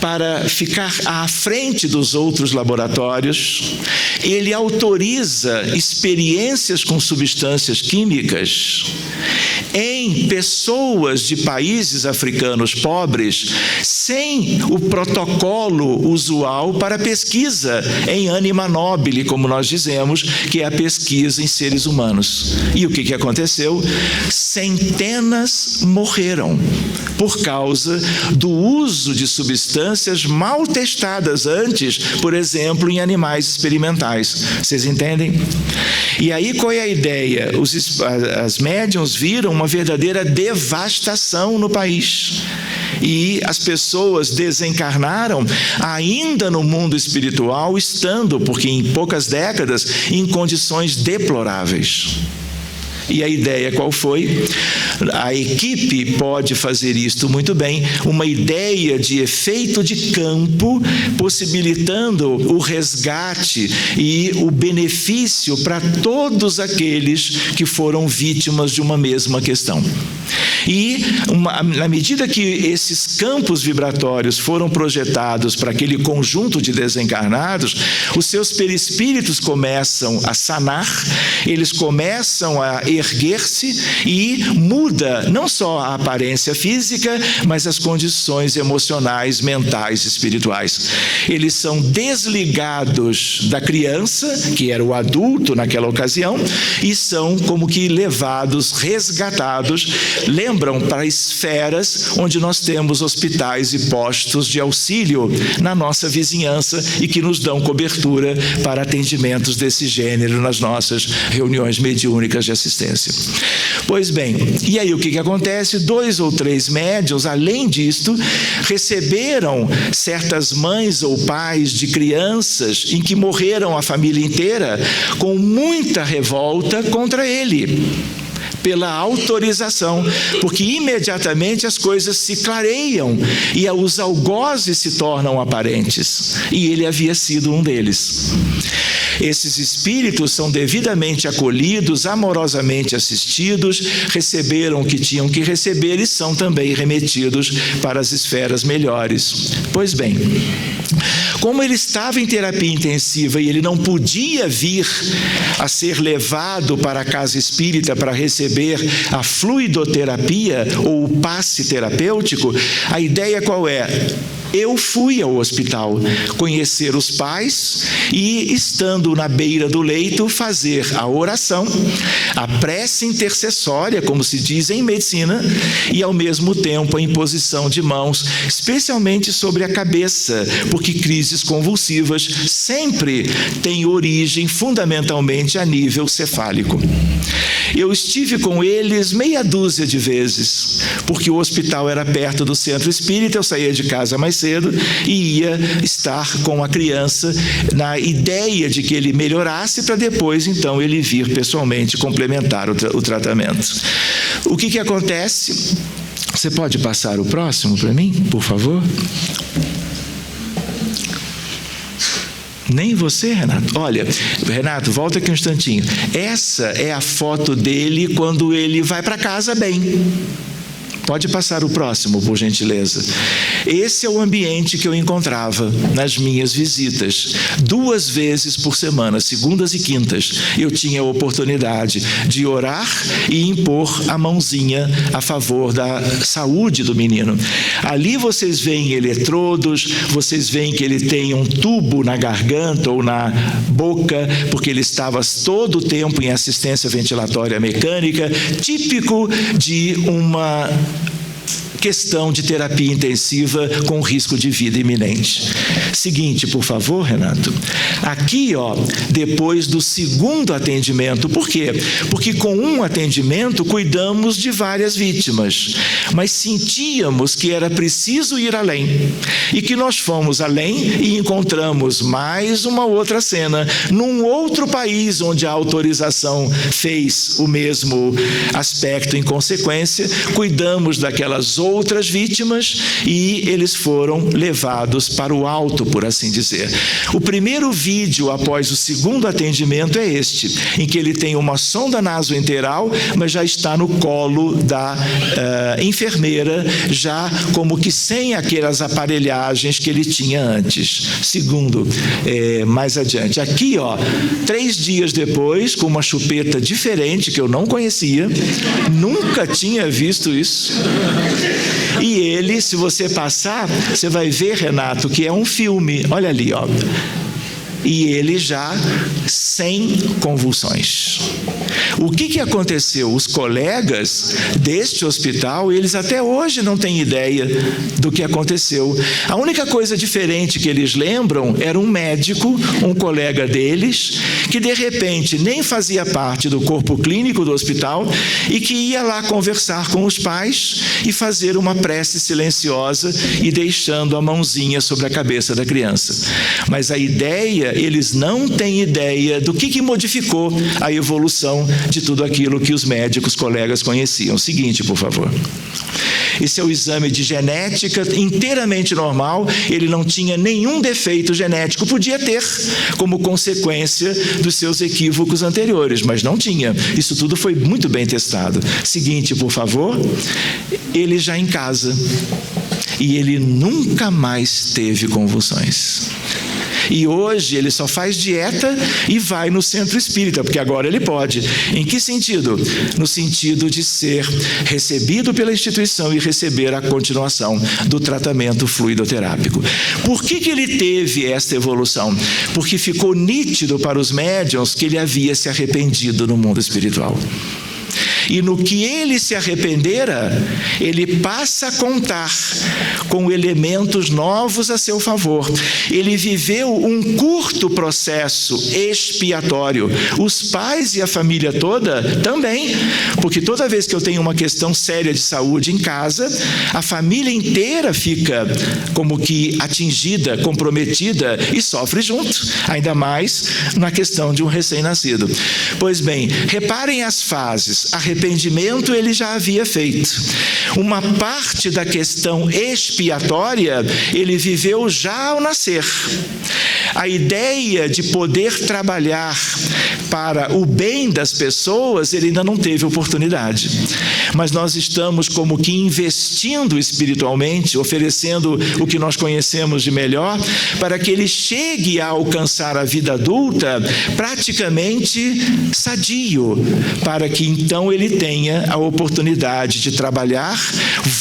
para ficar à frente dos outros laboratórios, ele autoriza experiências com substâncias químicas em pessoas de países africanos pobres, sem o protocolo usual para pesquisa em anima nobile, como nós dizemos, que é a pesquisa em seres humanos. E o que aconteceu? Centenas morreram por causa do uso de substâncias mal testadas antes, por exemplo, em animais experimentais. Vocês entendem? E aí qual é a ideia? As médiuns viram uma verdadeira devastação no país. E as pessoas desencarnaram ainda no mundo espiritual, estando, porque em poucas décadas, em condições deploráveis. E a ideia qual foi? A equipe pode fazer isto muito bem, uma ideia de efeito de campo, possibilitando o resgate e o benefício para todos aqueles que foram vítimas de uma mesma questão. E, na medida que esses campos vibratórios foram projetados para aquele conjunto de desencarnados, os seus perispíritos começam a sanar, eles começam a erguer-se e muda não só a aparência física, mas as condições emocionais, mentais, espirituais. Eles são desligados da criança, que era o adulto naquela ocasião, e são como que levados, resgatados, lembram, para esferas onde nós temos hospitais e postos de auxílio na nossa vizinhança e que nos dão cobertura para atendimentos desse gênero nas nossas reuniões mediúnicas de assistência. Pois bem, e aí o que acontece? 2 ou 3 médiuns, além disto, receberam certas mães ou pais de crianças em que morreram a família inteira com muita revolta contra ele, pela autorização, porque imediatamente as coisas se clareiam e os algozes se tornam aparentes, e ele havia sido um deles. Esses espíritos são devidamente acolhidos, amorosamente assistidos, receberam o que tinham que receber e são também remetidos para as esferas melhores. Pois bem, como ele estava em terapia intensiva e ele não podia vir a ser levado para a casa espírita para receber a fluidoterapia ou o passe terapêutico, a ideia qual é? Eu fui ao hospital conhecer os pais e, estando na beira do leito, fazer a oração, a prece intercessória, como se diz em medicina, e ao mesmo tempo a imposição de mãos, especialmente sobre a cabeça, porque crises convulsivas sempre têm origem fundamentalmente a nível cefálico. Eu estive com eles meia dúzia de vezes, porque o hospital era perto do centro espírita, eu saía de casa mais cedo e ia estar com a criança na ideia de que ele melhorasse para depois, então, ele vir pessoalmente complementar o tratamento. O que acontece? Você pode passar o próximo para mim, por favor? Nem você, Renato? Olha, Renato, volta aqui um instantinho. Essa é a foto dele quando ele vai para casa bem. Pode passar o próximo, por gentileza. Esse é o ambiente que eu encontrava nas minhas visitas. 2 vezes por semana, segundas e quintas, eu tinha a oportunidade de orar e impor a mãozinha a favor da saúde do menino. Ali vocês veem eletrodos, vocês veem que ele tem um tubo na garganta ou na boca, porque ele estava todo o tempo em assistência ventilatória mecânica, típico de uma questão de terapia intensiva com risco de vida iminente. Seguinte, por favor, Renato. Aqui, depois do segundo atendimento. Por quê? Porque com um atendimento cuidamos de várias vítimas, mas sentíamos que era preciso ir além. E que nós fomos além e encontramos mais uma outra cena, num outro país onde a autorização fez o mesmo aspecto em consequência, cuidamos daquelas outras vítimas e eles foram levados para o alto, por assim dizer. O primeiro vídeo após o segundo atendimento é este, em que ele tem uma sonda nasoenteral, mas já está no colo da enfermeira, já como que sem aquelas aparelhagens que ele tinha antes. Segundo, mais adiante. Aqui, 3 dias depois, com uma chupeta diferente que eu não conhecia, nunca tinha visto isso. E ele, se você passar, você vai ver, Renato, que é um filme. Olha ali, E ele já sem convulsões. O que aconteceu? Os colegas deste hospital, eles até hoje não têm ideia do que aconteceu. A única coisa diferente que eles lembram era um médico, um colega deles, que de repente nem fazia parte do corpo clínico do hospital e que ia lá conversar com os pais e fazer uma prece silenciosa e deixando a mãozinha sobre a cabeça da criança. Mas a ideia, eles não têm ideia do que modificou a evolução de tudo aquilo que os médicos colegas conheciam. Seguinte, por favor. Esse é o exame de genética, inteiramente normal, ele não tinha nenhum defeito genético, podia ter, como consequência dos seus equívocos anteriores, mas não tinha. Isso tudo foi muito bem testado. Seguinte, por favor. Ele já em casa. E ele nunca mais teve convulsões. E hoje ele só faz dieta e vai no centro espírita, porque agora ele pode. Em que sentido? No sentido de ser recebido pela instituição e receber a continuação do tratamento fluidoterápico. Por que ele teve esta evolução? Porque ficou nítido para os médiuns que ele havia se arrependido no mundo espiritual. E no que ele se arrependera, ele passa a contar com elementos novos a seu favor. Ele viveu um curto processo expiatório. Os pais e a família toda também, porque toda vez que eu tenho uma questão séria de saúde em casa, a família inteira fica como que atingida, comprometida e sofre junto, ainda mais na questão de um recém-nascido. Pois bem, reparem as fases. Arrependimento ele já havia feito. Uma parte da questão expiatória ele viveu já ao nascer. A ideia de poder trabalhar para o bem das pessoas, ele ainda não teve oportunidade. Mas nós estamos como que investindo espiritualmente, oferecendo o que nós conhecemos de melhor, para que ele chegue a alcançar a vida adulta praticamente sadio, para que então ele tenha a oportunidade de trabalhar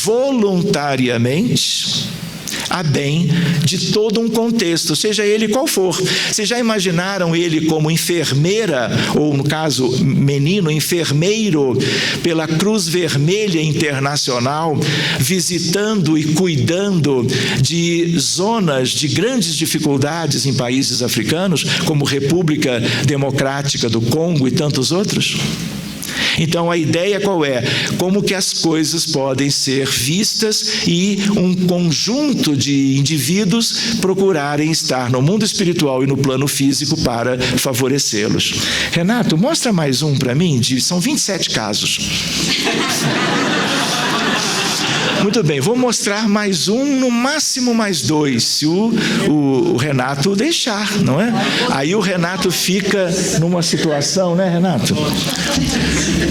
voluntariamente a bem de todo um contexto, seja ele qual for. Vocês já imaginaram ele como enfermeira, ou no caso, menino, enfermeiro, pela Cruz Vermelha Internacional, visitando e cuidando de zonas de grandes dificuldades em países africanos, como República Democrática do Congo e tantos outros? Então, a ideia qual é? Como que as coisas podem ser vistas e um conjunto de indivíduos procurarem estar no mundo espiritual e no plano físico para favorecê-los. Renato, mostra mais um para mim, são 27 casos. Muito bem, vou mostrar mais um, no máximo mais dois, se o Renato deixar, não é? Aí o Renato fica numa situação, né, Renato?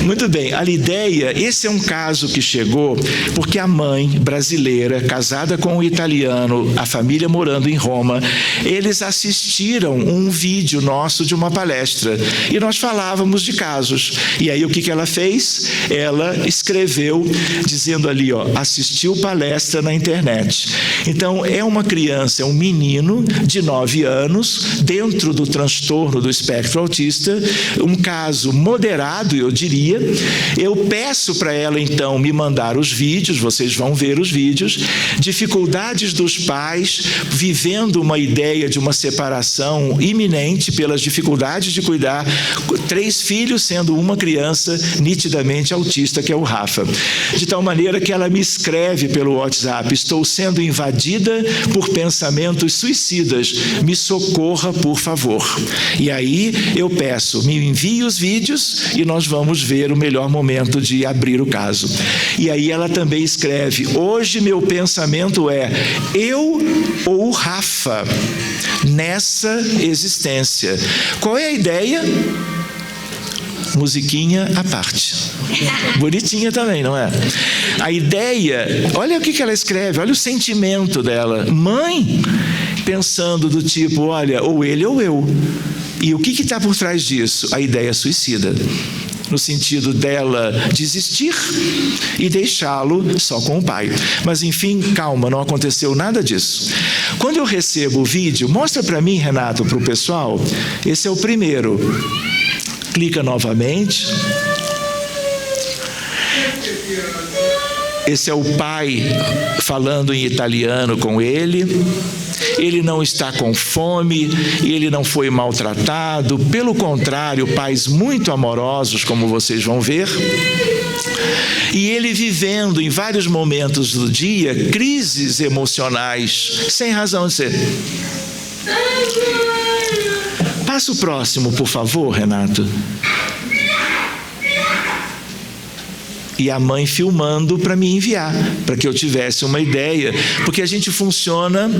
Muito bem, a ideia, esse é um caso que chegou porque a mãe brasileira, casada com um italiano, a família morando em Roma, eles assistiram um vídeo nosso de uma palestra e nós falávamos de casos. E aí o que ela fez? Ela escreveu dizendo ali, ó, assistiu palestra na internet. Então, é uma criança, é um menino de 9 anos, dentro do transtorno do espectro autista, um caso moderado, eu diria. Eu peço para ela, então, me mandar os vídeos, vocês vão ver os vídeos, dificuldades dos pais, vivendo uma ideia de uma separação iminente pelas dificuldades de cuidar, 3 filhos, sendo uma criança nitidamente autista, que é o Rafa. De tal maneira que ela me escreve pelo WhatsApp: estou sendo invadida por pensamentos suicidas, me socorra, por favor. E aí eu peço, me envie os vídeos e nós vamos ver o melhor momento de abrir o caso. E aí ela também escreve: hoje meu pensamento é eu ou o Rafa nessa existência. Qual é a ideia? Musiquinha à parte. Bonitinha também, não é? A ideia, olha o que ela escreve, olha o sentimento dela. Mãe, pensando do tipo, olha, ou ele ou eu. E o que está por trás disso? A ideia suicida. No sentido dela desistir e deixá-lo só com o pai. Mas, enfim, calma, não aconteceu nada disso. Quando eu recebo o vídeo, mostra para mim, Renato, para o pessoal. Esse é o primeiro. Clica novamente. Esse é o pai falando em italiano com ele. Ele não está com fome, ele não foi maltratado. Pelo contrário, pais muito amorosos, como vocês vão ver. E ele vivendo em vários momentos do dia crises emocionais, sem razão de ser. Passa o próximo, por favor, Renato. E a mãe filmando para me enviar, para que eu tivesse uma ideia, porque a gente funciona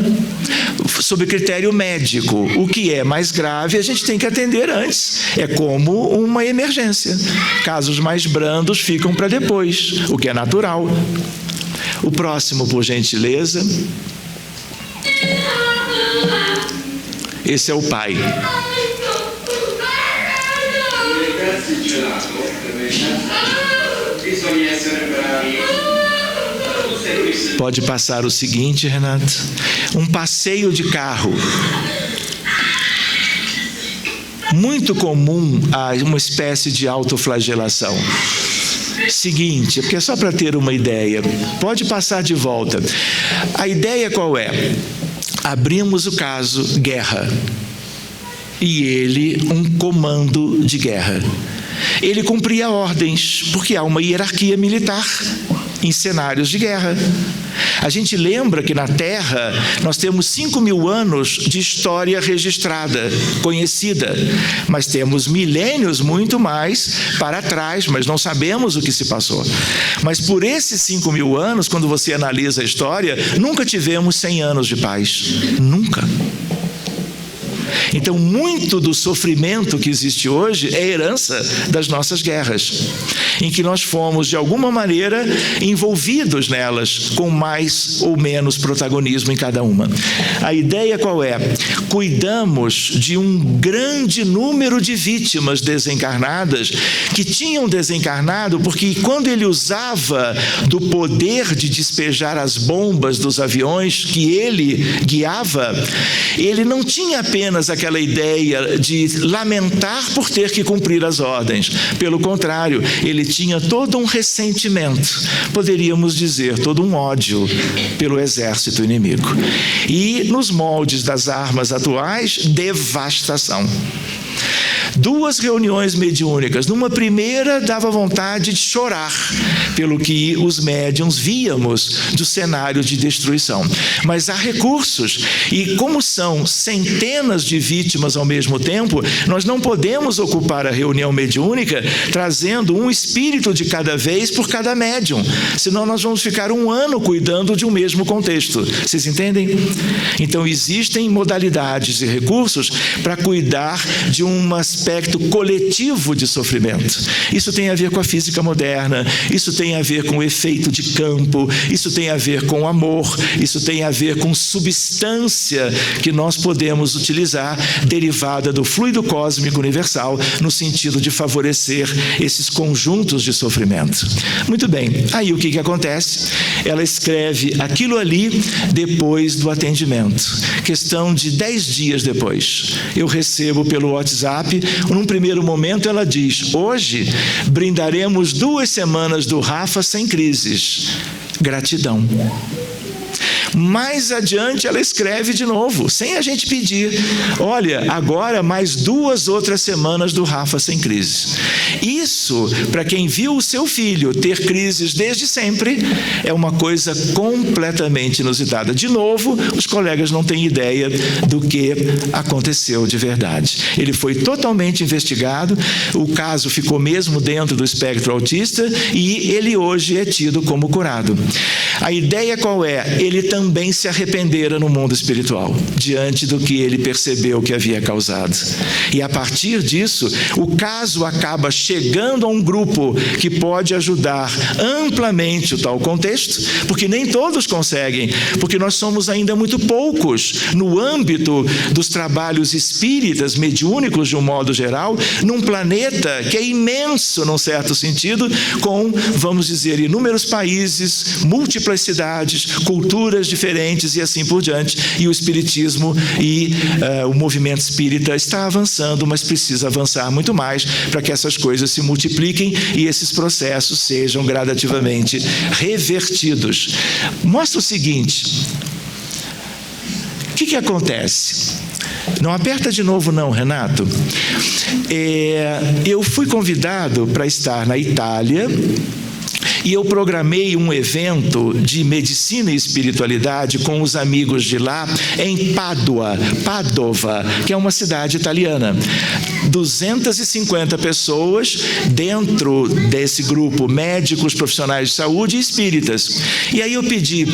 sob critério médico. O que é mais grave a gente tem que atender antes. É como uma emergência. Casos mais brandos ficam para depois, o que é natural. O próximo, por gentileza. Esse é o pai. Pode passar o seguinte, Renato. Um passeio de carro. Muito comum a uma espécie de autoflagelação. Seguinte, porque é só para ter uma ideia. Pode passar de volta. A ideia qual é? Abrimos o caso guerra. E ele, um comando de guerra. Ele cumpria ordens, porque há uma hierarquia militar em cenários de guerra. A gente lembra que na Terra nós temos 5.000 anos de história registrada, conhecida, mas temos milênios muito mais para trás, mas não sabemos o que se passou. Mas por esses 5.000 anos, quando você analisa a história, nunca tivemos 100 anos de paz. Nunca. Então, muito do sofrimento que existe hoje é herança das nossas guerras, em que nós fomos, de alguma maneira, envolvidos nelas, com mais ou menos protagonismo em cada uma. A ideia qual é? Cuidamos de um grande número de vítimas desencarnadas que tinham desencarnado porque, quando ele usava do poder de despejar as bombas dos aviões que ele guiava, ele não tinha apenas aquela ideia de lamentar por ter que cumprir as ordens. Pelo contrário, ele tinha todo um ressentimento, poderíamos dizer, todo um ódio pelo exército inimigo. E, nos moldes das armas atuais, devastação. 2 reuniões mediúnicas. Numa primeira, dava vontade de chorar pelo que os médiuns víamos do cenário de destruição. Mas há recursos, e como são centenas de vítimas ao mesmo tempo, nós não podemos ocupar a reunião mediúnica trazendo um espírito de cada vez por cada médium, senão nós vamos ficar 1 ano cuidando de um mesmo contexto. Vocês entendem? Então, existem modalidades e recursos para cuidar de um aspecto coletivo de sofrimento. Isso tem a ver com a física moderna, isso tem a ver com o efeito de campo, isso tem a ver com amor, isso tem a ver com substância que nós podemos utilizar, derivada do fluido cósmico universal, no sentido de favorecer esses conjuntos de sofrimento. Muito bem, aí o que acontece? Ela escreve aquilo ali depois do atendimento. Questão de 10 dias depois, eu recebo pelo WhatsApp. Num primeiro momento ela diz: hoje brindaremos 2 semanas do Rafa sem crises. Gratidão. Mais adiante ela escreve de novo, sem a gente pedir: olha, agora mais 2 outras semanas do Rafa sem crises. Isso, para quem viu o seu filho ter crises desde sempre, é uma coisa completamente inusitada. De novo, os colegas não têm ideia do que aconteceu de verdade. Ele foi totalmente investigado, o caso ficou mesmo dentro do espectro autista e ele hoje é tido como curado. A ideia qual é? Ele também se arrependera no mundo espiritual, diante do que ele percebeu que havia causado. E a partir disso, o caso acaba chegando a um grupo que pode ajudar amplamente o tal contexto, porque nem todos conseguem, porque nós somos ainda muito poucos no âmbito dos trabalhos espíritas, mediúnicos de um modo geral, num planeta que é imenso, num certo sentido, com, vamos dizer, inúmeros países, múltiplas cidades, culturas diferentes e assim por diante. E o espiritismo e o movimento espírita está avançando, mas precisa avançar muito mais para que essas coisas se multipliquem e esses processos sejam gradativamente revertidos. Mostra o seguinte: o que acontece? Não aperta de novo não, Renato. Eu fui convidado para estar na Itália e eu programei um evento de medicina e espiritualidade com os amigos de lá em Padova, que é uma cidade italiana. 250 pessoas dentro desse grupo, médicos, profissionais de saúde e espíritas. E aí eu pedi,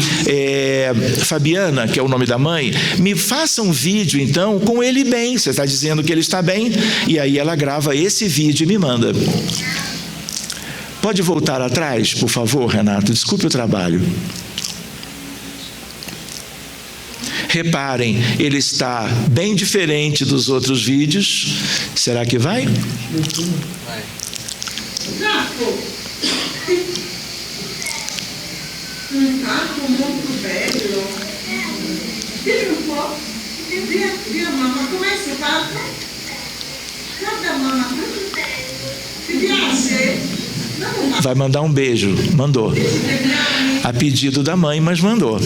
Fabiana, que é o nome da mãe, me faça um vídeo então com ele bem. Você está dizendo que ele está bem? E aí ela grava esse vídeo e me manda. Pode voltar atrás, por favor, Renato? Desculpe o trabalho. Reparem, ele está bem diferente dos outros vídeos. Será que vai? Vai. Um carro muito velho. Tira um pouco. Vê a mama. Como é que você fala? Cadê a mama? Vai mandar um beijo. Mandou. A pedido da mãe, mas mandou.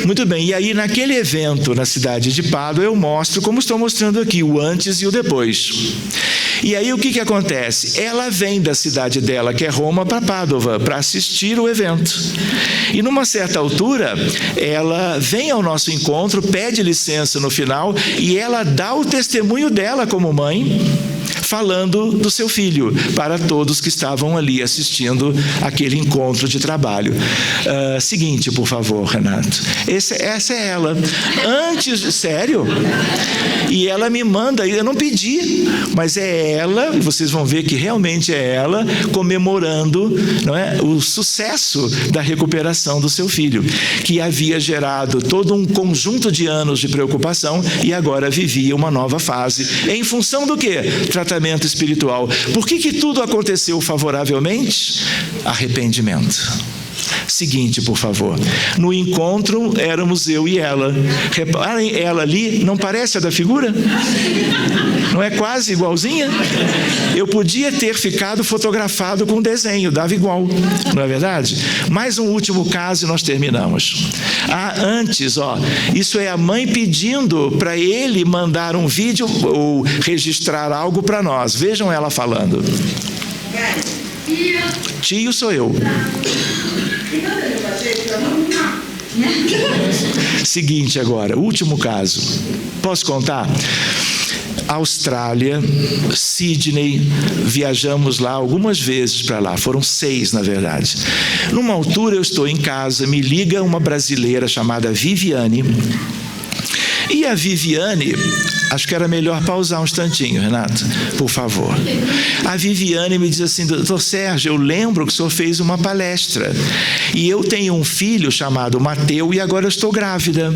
Muito bem, e aí naquele evento na cidade de Pádua eu mostro, como estou mostrando aqui, o antes e o depois. E aí o que acontece? Ela vem da cidade dela, que é Roma, para Pádua, para assistir o evento. E numa certa altura, ela vem ao nosso encontro, pede licença no final, e ela dá o testemunho dela como mãe, falando do seu filho para todos que estavam ali assistindo aquele encontro de trabalho. Seguinte, por favor, Renato. Essa é ela. Antes, sério? E ela me manda, eu não pedi, mas é ela, vocês vão ver que realmente é ela, comemorando, não é, o sucesso da recuperação do seu filho, que havia gerado todo um conjunto de anos de preocupação e agora vivia uma nova fase. Em função do quê? Tratamento espiritual. Por que tudo aconteceu favoravelmente? Arrependimento. Seguinte, por favor. No encontro éramos eu e ela. Reparem, ela ali não parece a da figura? Não é quase igualzinha? Eu podia ter ficado fotografado com desenho, dava igual, não é verdade? Mais um último caso e nós terminamos. Antes, isso é a mãe pedindo para ele mandar um vídeo ou registrar algo para nós. Vejam ela falando. Tio sou eu. Seguinte agora, último caso. Posso contar? Austrália, Sydney, viajamos lá algumas vezes para lá, foram 6 na verdade. Numa altura eu estou em casa, me liga uma brasileira chamada Viviane. E a Viviane, acho que era melhor pausar um instantinho, Renato, por favor. A Viviane me diz assim: doutor Sérgio, eu lembro que o senhor fez uma palestra e eu tenho um filho chamado Mateu e agora eu estou grávida.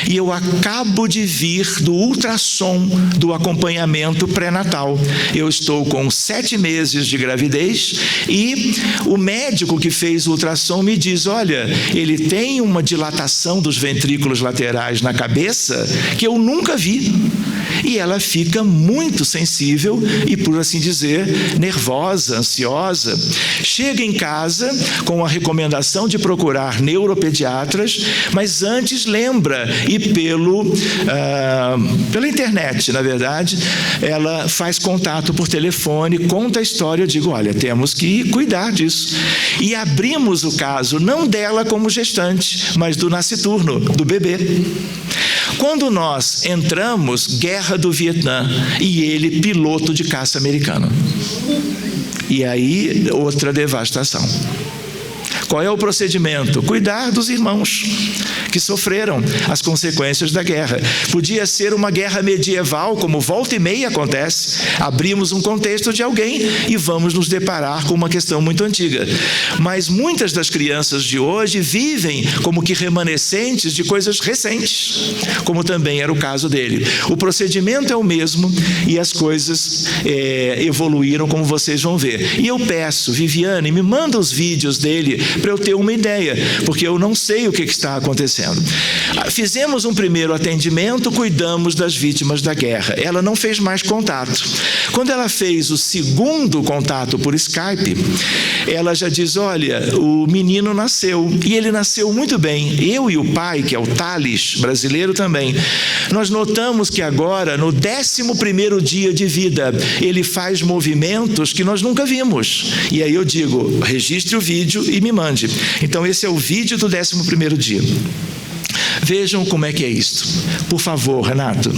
E eu acabo de vir do ultrassom do acompanhamento pré-natal. Eu estou com 7 meses de gravidez e o médico que fez o ultrassom me diz: olha, ele tem uma dilatação dos ventrículos laterais na cabeça que eu nunca vi. E ela fica muito sensível e, por assim dizer, nervosa, ansiosa. Chega em casa com a recomendação de procurar neuropediatras, mas antes lembra, e pela internet, na verdade, ela faz contato por telefone, conta a história, eu digo: olha, temos que cuidar disso. E abrimos o caso, não dela como gestante, mas do nasciturno, do bebê. Quando nós entramos, guerra do Vietnã, e ele piloto de caça americano. E aí, outra devastação. Qual é o procedimento? Cuidar dos irmãos que sofreram as consequências da guerra. Podia ser uma guerra medieval, como volta e meia acontece. Abrimos um contexto de alguém e vamos nos deparar com uma questão muito antiga. Mas muitas das crianças de hoje vivem como que remanescentes de coisas recentes, como também era o caso dele. O procedimento é o mesmo e as coisas evoluíram, como vocês vão ver. E eu peço, Viviane, me manda os vídeos dele para eu ter uma ideia, porque eu não sei o que está acontecendo. Fizemos um primeiro atendimento, cuidamos das vítimas da guerra. Ela não fez mais contato. Quando ela fez o segundo contato por Skype, ela já diz: olha, o menino nasceu, e ele nasceu muito bem. Eu e o pai, que é o Thales, brasileiro também, nós notamos que agora, no 11º dia de vida, ele faz movimentos que nós nunca vimos. E aí eu digo: registre o vídeo e me mande. Então esse é o vídeo do 11º dia. Vejam como é que é isto. Por favor, Renato.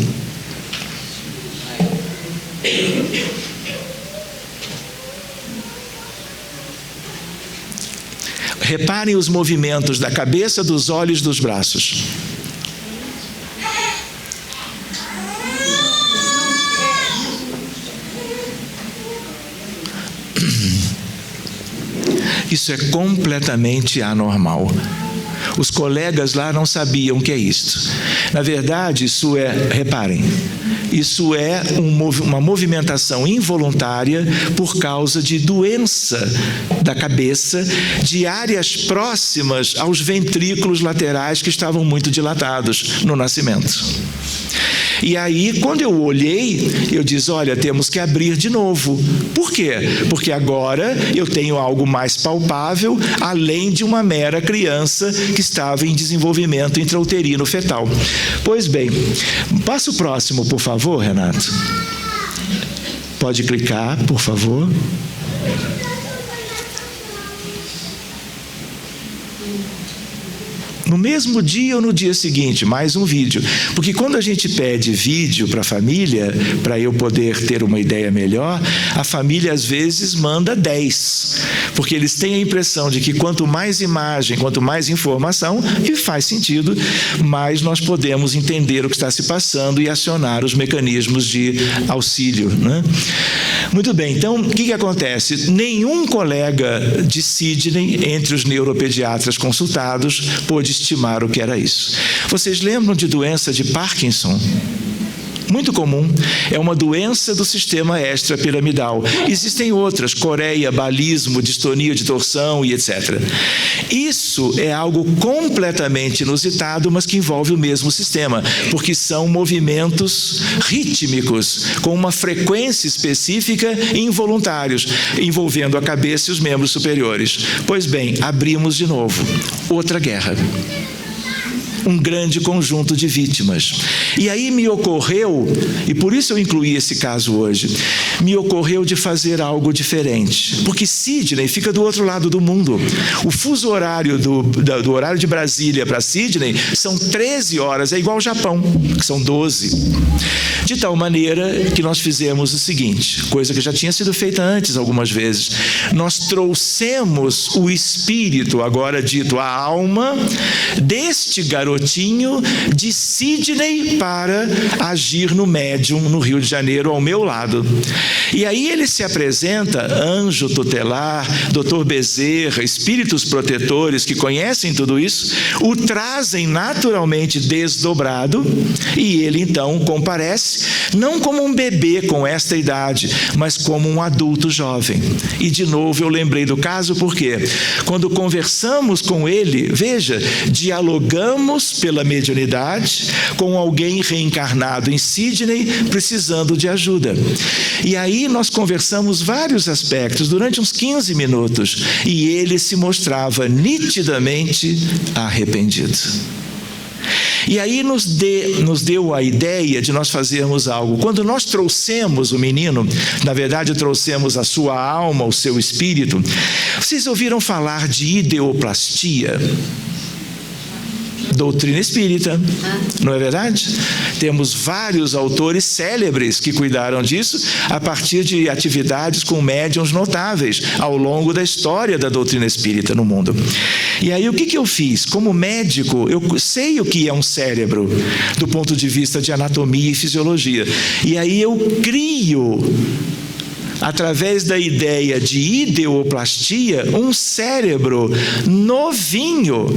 Reparem os movimentos da cabeça, dos olhos, dos braços. Isso é completamente anormal. Os colegas lá não sabiam o que é isto. Na verdade, isso reparem, isso é uma movimentação involuntária por causa de doença da cabeça, de áreas próximas aos ventrículos laterais que estavam muito dilatados no nascimento. E aí, quando eu olhei, eu disse: olha, temos que abrir de novo. Por quê? Porque agora eu tenho algo mais palpável, além de uma mera criança que estava em desenvolvimento intrauterino fetal. Pois bem, passa o próximo, por favor, Renato. Pode clicar, por favor. No mesmo dia ou no dia seguinte, mais um vídeo. Porque quando a gente pede vídeo para a família, para eu poder ter uma ideia melhor, a família às vezes manda 10. Porque eles têm a impressão de que quanto mais imagem, quanto mais informação, e faz sentido, mais nós podemos entender o que está se passando e acionar os mecanismos de auxílio, né? Muito bem, então o que acontece? Nenhum colega de Sidney, entre os neuropediatras consultados, pôde estimar o que era isso. Vocês lembram de doença de Parkinson? Muito comum, é uma doença do sistema extrapiramidal. Existem outras, coreia, balismo, distonia de torção e etc. Isso é algo completamente inusitado, mas que envolve o mesmo sistema, porque são movimentos rítmicos, com uma frequência específica e involuntários, envolvendo a cabeça e os membros superiores. Pois bem, abrimos de novo outra guerra. Um grande conjunto de vítimas. E aí me ocorreu, e por isso eu incluí esse caso hoje, me ocorreu de fazer algo diferente. Porque Sidney fica do outro lado do mundo. O fuso horário do horário de Brasília para Sidney são 13 horas, é igual ao Japão, que são 12. De tal maneira que nós fizemos o seguinte, coisa que já tinha sido feita antes algumas vezes. Nós trouxemos o espírito, agora dito a alma, deste garotinho de Sidney para agir no médium no Rio de Janeiro ao meu lado. E aí ele se apresenta, anjo tutelar, Dr. Bezerra, espíritos protetores que conhecem tudo isso, o trazem naturalmente desdobrado e ele então comparece, não como um bebê com esta idade, mas como um adulto jovem. E de novo eu lembrei do caso porque quando conversamos com ele, veja, dialogamos pela mediunidade com alguém reencarnado em Sidney precisando de ajuda. E aí nós conversamos vários aspectos durante uns 15 minutos e ele se mostrava nitidamente arrependido. E aí nos deu a ideia de nós fazermos algo. Quando nós trouxemos o menino, na verdade trouxemos a sua alma, o seu espírito, vocês ouviram falar de ideoplastia? Doutrina espírita, não é verdade? Temos vários autores célebres que cuidaram disso a partir de atividades com médiuns notáveis ao longo da história da doutrina espírita no mundo. E aí o que eu fiz? Como médico, eu sei o que é um cérebro do ponto de vista de anatomia e fisiologia. E aí eu crio, através da ideia de ideoplastia, um cérebro novinho,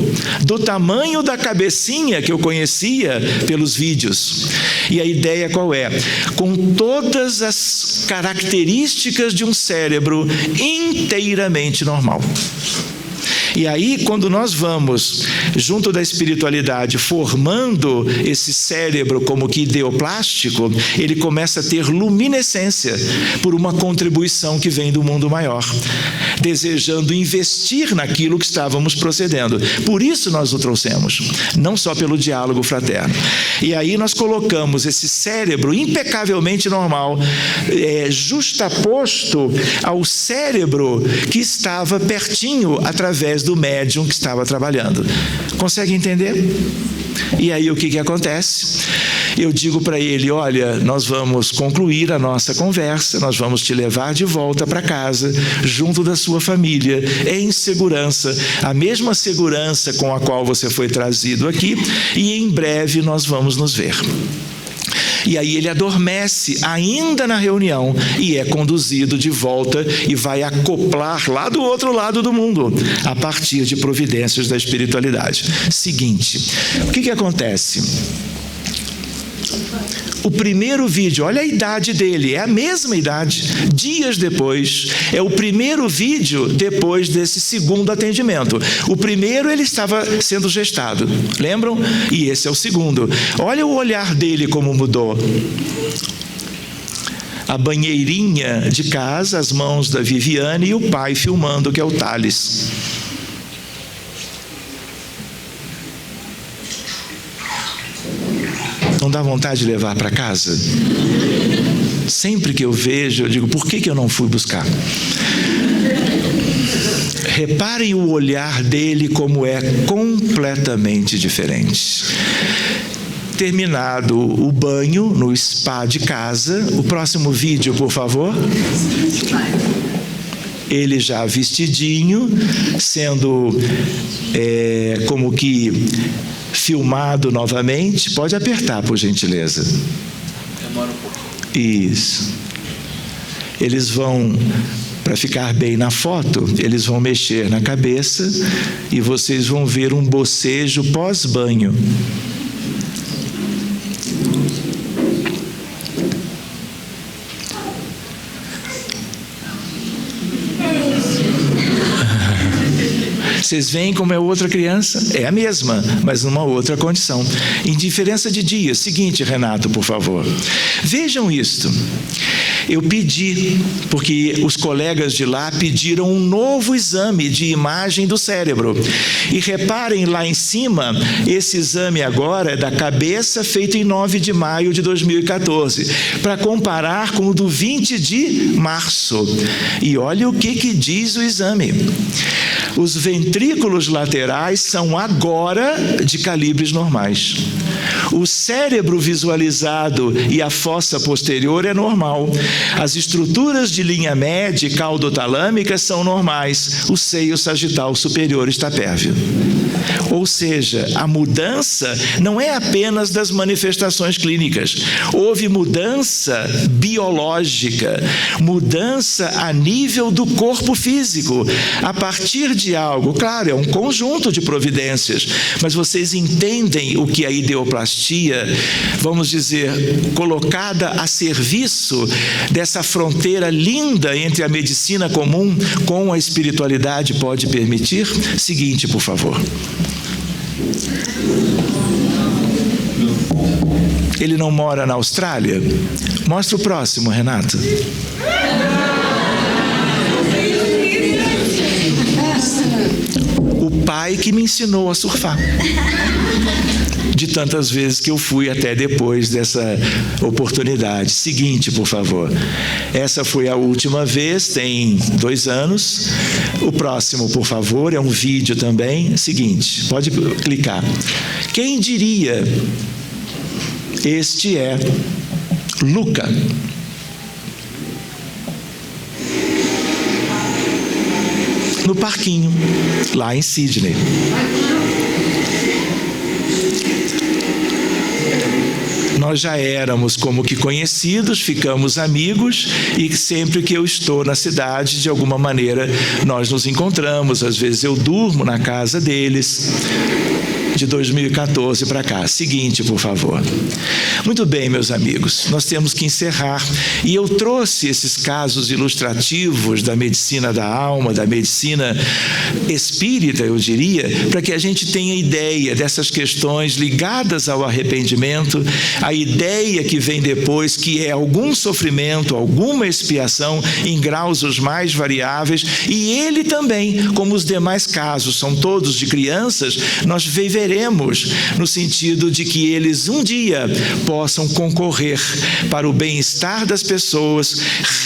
do tamanho da cabecinha que eu conhecia pelos vídeos. E a ideia qual é? Com todas as características de um cérebro inteiramente normal. E aí, quando nós vamos, junto da espiritualidade, formando esse cérebro como que ideoplástico, ele começa a ter luminescência por uma contribuição que vem do mundo maior, desejando investir naquilo que estávamos procedendo. Por isso nós o trouxemos, não só pelo diálogo fraterno. E aí nós colocamos esse cérebro impecavelmente normal, justaposto ao cérebro que estava pertinho através do médium que estava trabalhando. Consegue entender? E aí o que acontece? Eu digo para ele, olha, nós vamos concluir a nossa conversa, nós vamos te levar de volta para casa, junto da sua família, em segurança, a mesma segurança com a qual você foi trazido aqui, e em breve nós vamos nos ver. E aí ele adormece ainda na reunião e é conduzido de volta e vai acoplar lá do outro lado do mundo, a partir de providências da espiritualidade. Seguinte, o que acontece? O primeiro vídeo, olha a idade dele, é a mesma idade, dias depois, é o primeiro vídeo depois desse segundo atendimento. O primeiro ele estava sendo gestado, lembram? E esse é o segundo. Olha o olhar dele como mudou. A banheirinha de casa, as mãos da Viviane e o pai filmando, que é o Thales. Não dá vontade de levar para casa? Sempre que eu vejo, eu digo, por que eu não fui buscar? Reparem o olhar dele como é completamente diferente. Terminado o banho no spa de casa, o próximo vídeo, por favor. Ele já vestidinho, sendo como que filmado novamente. Pode apertar, por gentileza. Demora um pouco. Isso. Eles vão, para ficar bem na foto, eles vão mexer na cabeça e vocês vão ver um bocejo pós-banho. Vocês veem como é outra criança? É a mesma, mas numa outra condição. Em diferença de dias. Seguinte, Renato, por favor. Vejam isto. Eu pedi, porque os colegas de lá pediram um novo exame de imagem do cérebro. E reparem lá em cima, esse exame agora é da cabeça, feito em 9 de maio de 2014, para comparar com o do 20 de março. E olha o que diz o exame. Os ventrículos laterais são agora de calibres normais. O cérebro visualizado e a fossa posterior é normal. As estruturas de linha média e caudotalâmica são normais. O seio sagital superior está pérvio. Ou seja, a mudança não é apenas das manifestações clínicas. Houve mudança biológica, mudança a nível do corpo físico, a partir de algo, claro, é um conjunto de providências, mas vocês entendem o que a ideoplastia, vamos dizer, colocada a serviço dessa fronteira linda entre a medicina comum com a espiritualidade pode permitir? Seguinte, por favor. Ele não mora na Austrália? Mostra o próximo, Renato. O pai que me ensinou a surfar. De tantas vezes que eu fui até depois dessa oportunidade. Seguinte, por favor. Essa foi a última vez, tem 2 anos. O próximo, por favor, é um vídeo também. Seguinte, pode clicar. Quem diria? Este é Luca. No parquinho, lá em Sydney. Nós já éramos como que conhecidos, ficamos amigos e sempre que eu estou na cidade, de alguma maneira, nós nos encontramos. Às vezes eu durmo na casa deles. De 2014 para cá. Seguinte, por favor. Muito bem, meus amigos, nós temos que encerrar. E eu trouxe esses casos ilustrativos da medicina da alma, da medicina espírita, eu diria, para que a gente tenha ideia dessas questões ligadas ao arrependimento, a ideia que vem depois, que é algum sofrimento, alguma expiação em graus os mais variáveis, e ele também, como os demais casos, são todos de crianças, nós viveremos no sentido de que eles um dia possam concorrer para o bem-estar das pessoas,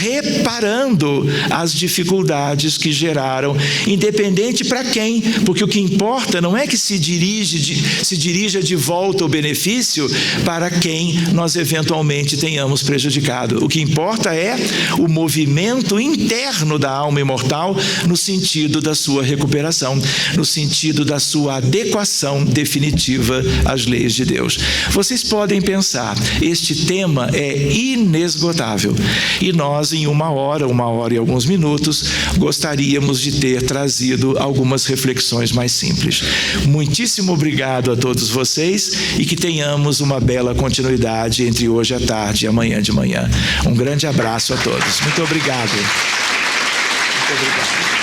reparando as dificuldades que geraram, independente para quem, porque o que importa não é que se dirija de volta o benefício para quem nós eventualmente tenhamos prejudicado. O que importa é o movimento interno da alma imortal no sentido da sua recuperação, no sentido da sua adequação definitiva às leis de Deus. Vocês podem pensar, este tema é inesgotável e nós em uma hora e alguns minutos gostaríamos de ter trazido algumas reflexões mais simples. Muitíssimo obrigado a todos vocês e que tenhamos uma bela continuidade entre hoje à tarde e amanhã de manhã. Um grande abraço a todos. Muito obrigado. Muito obrigado.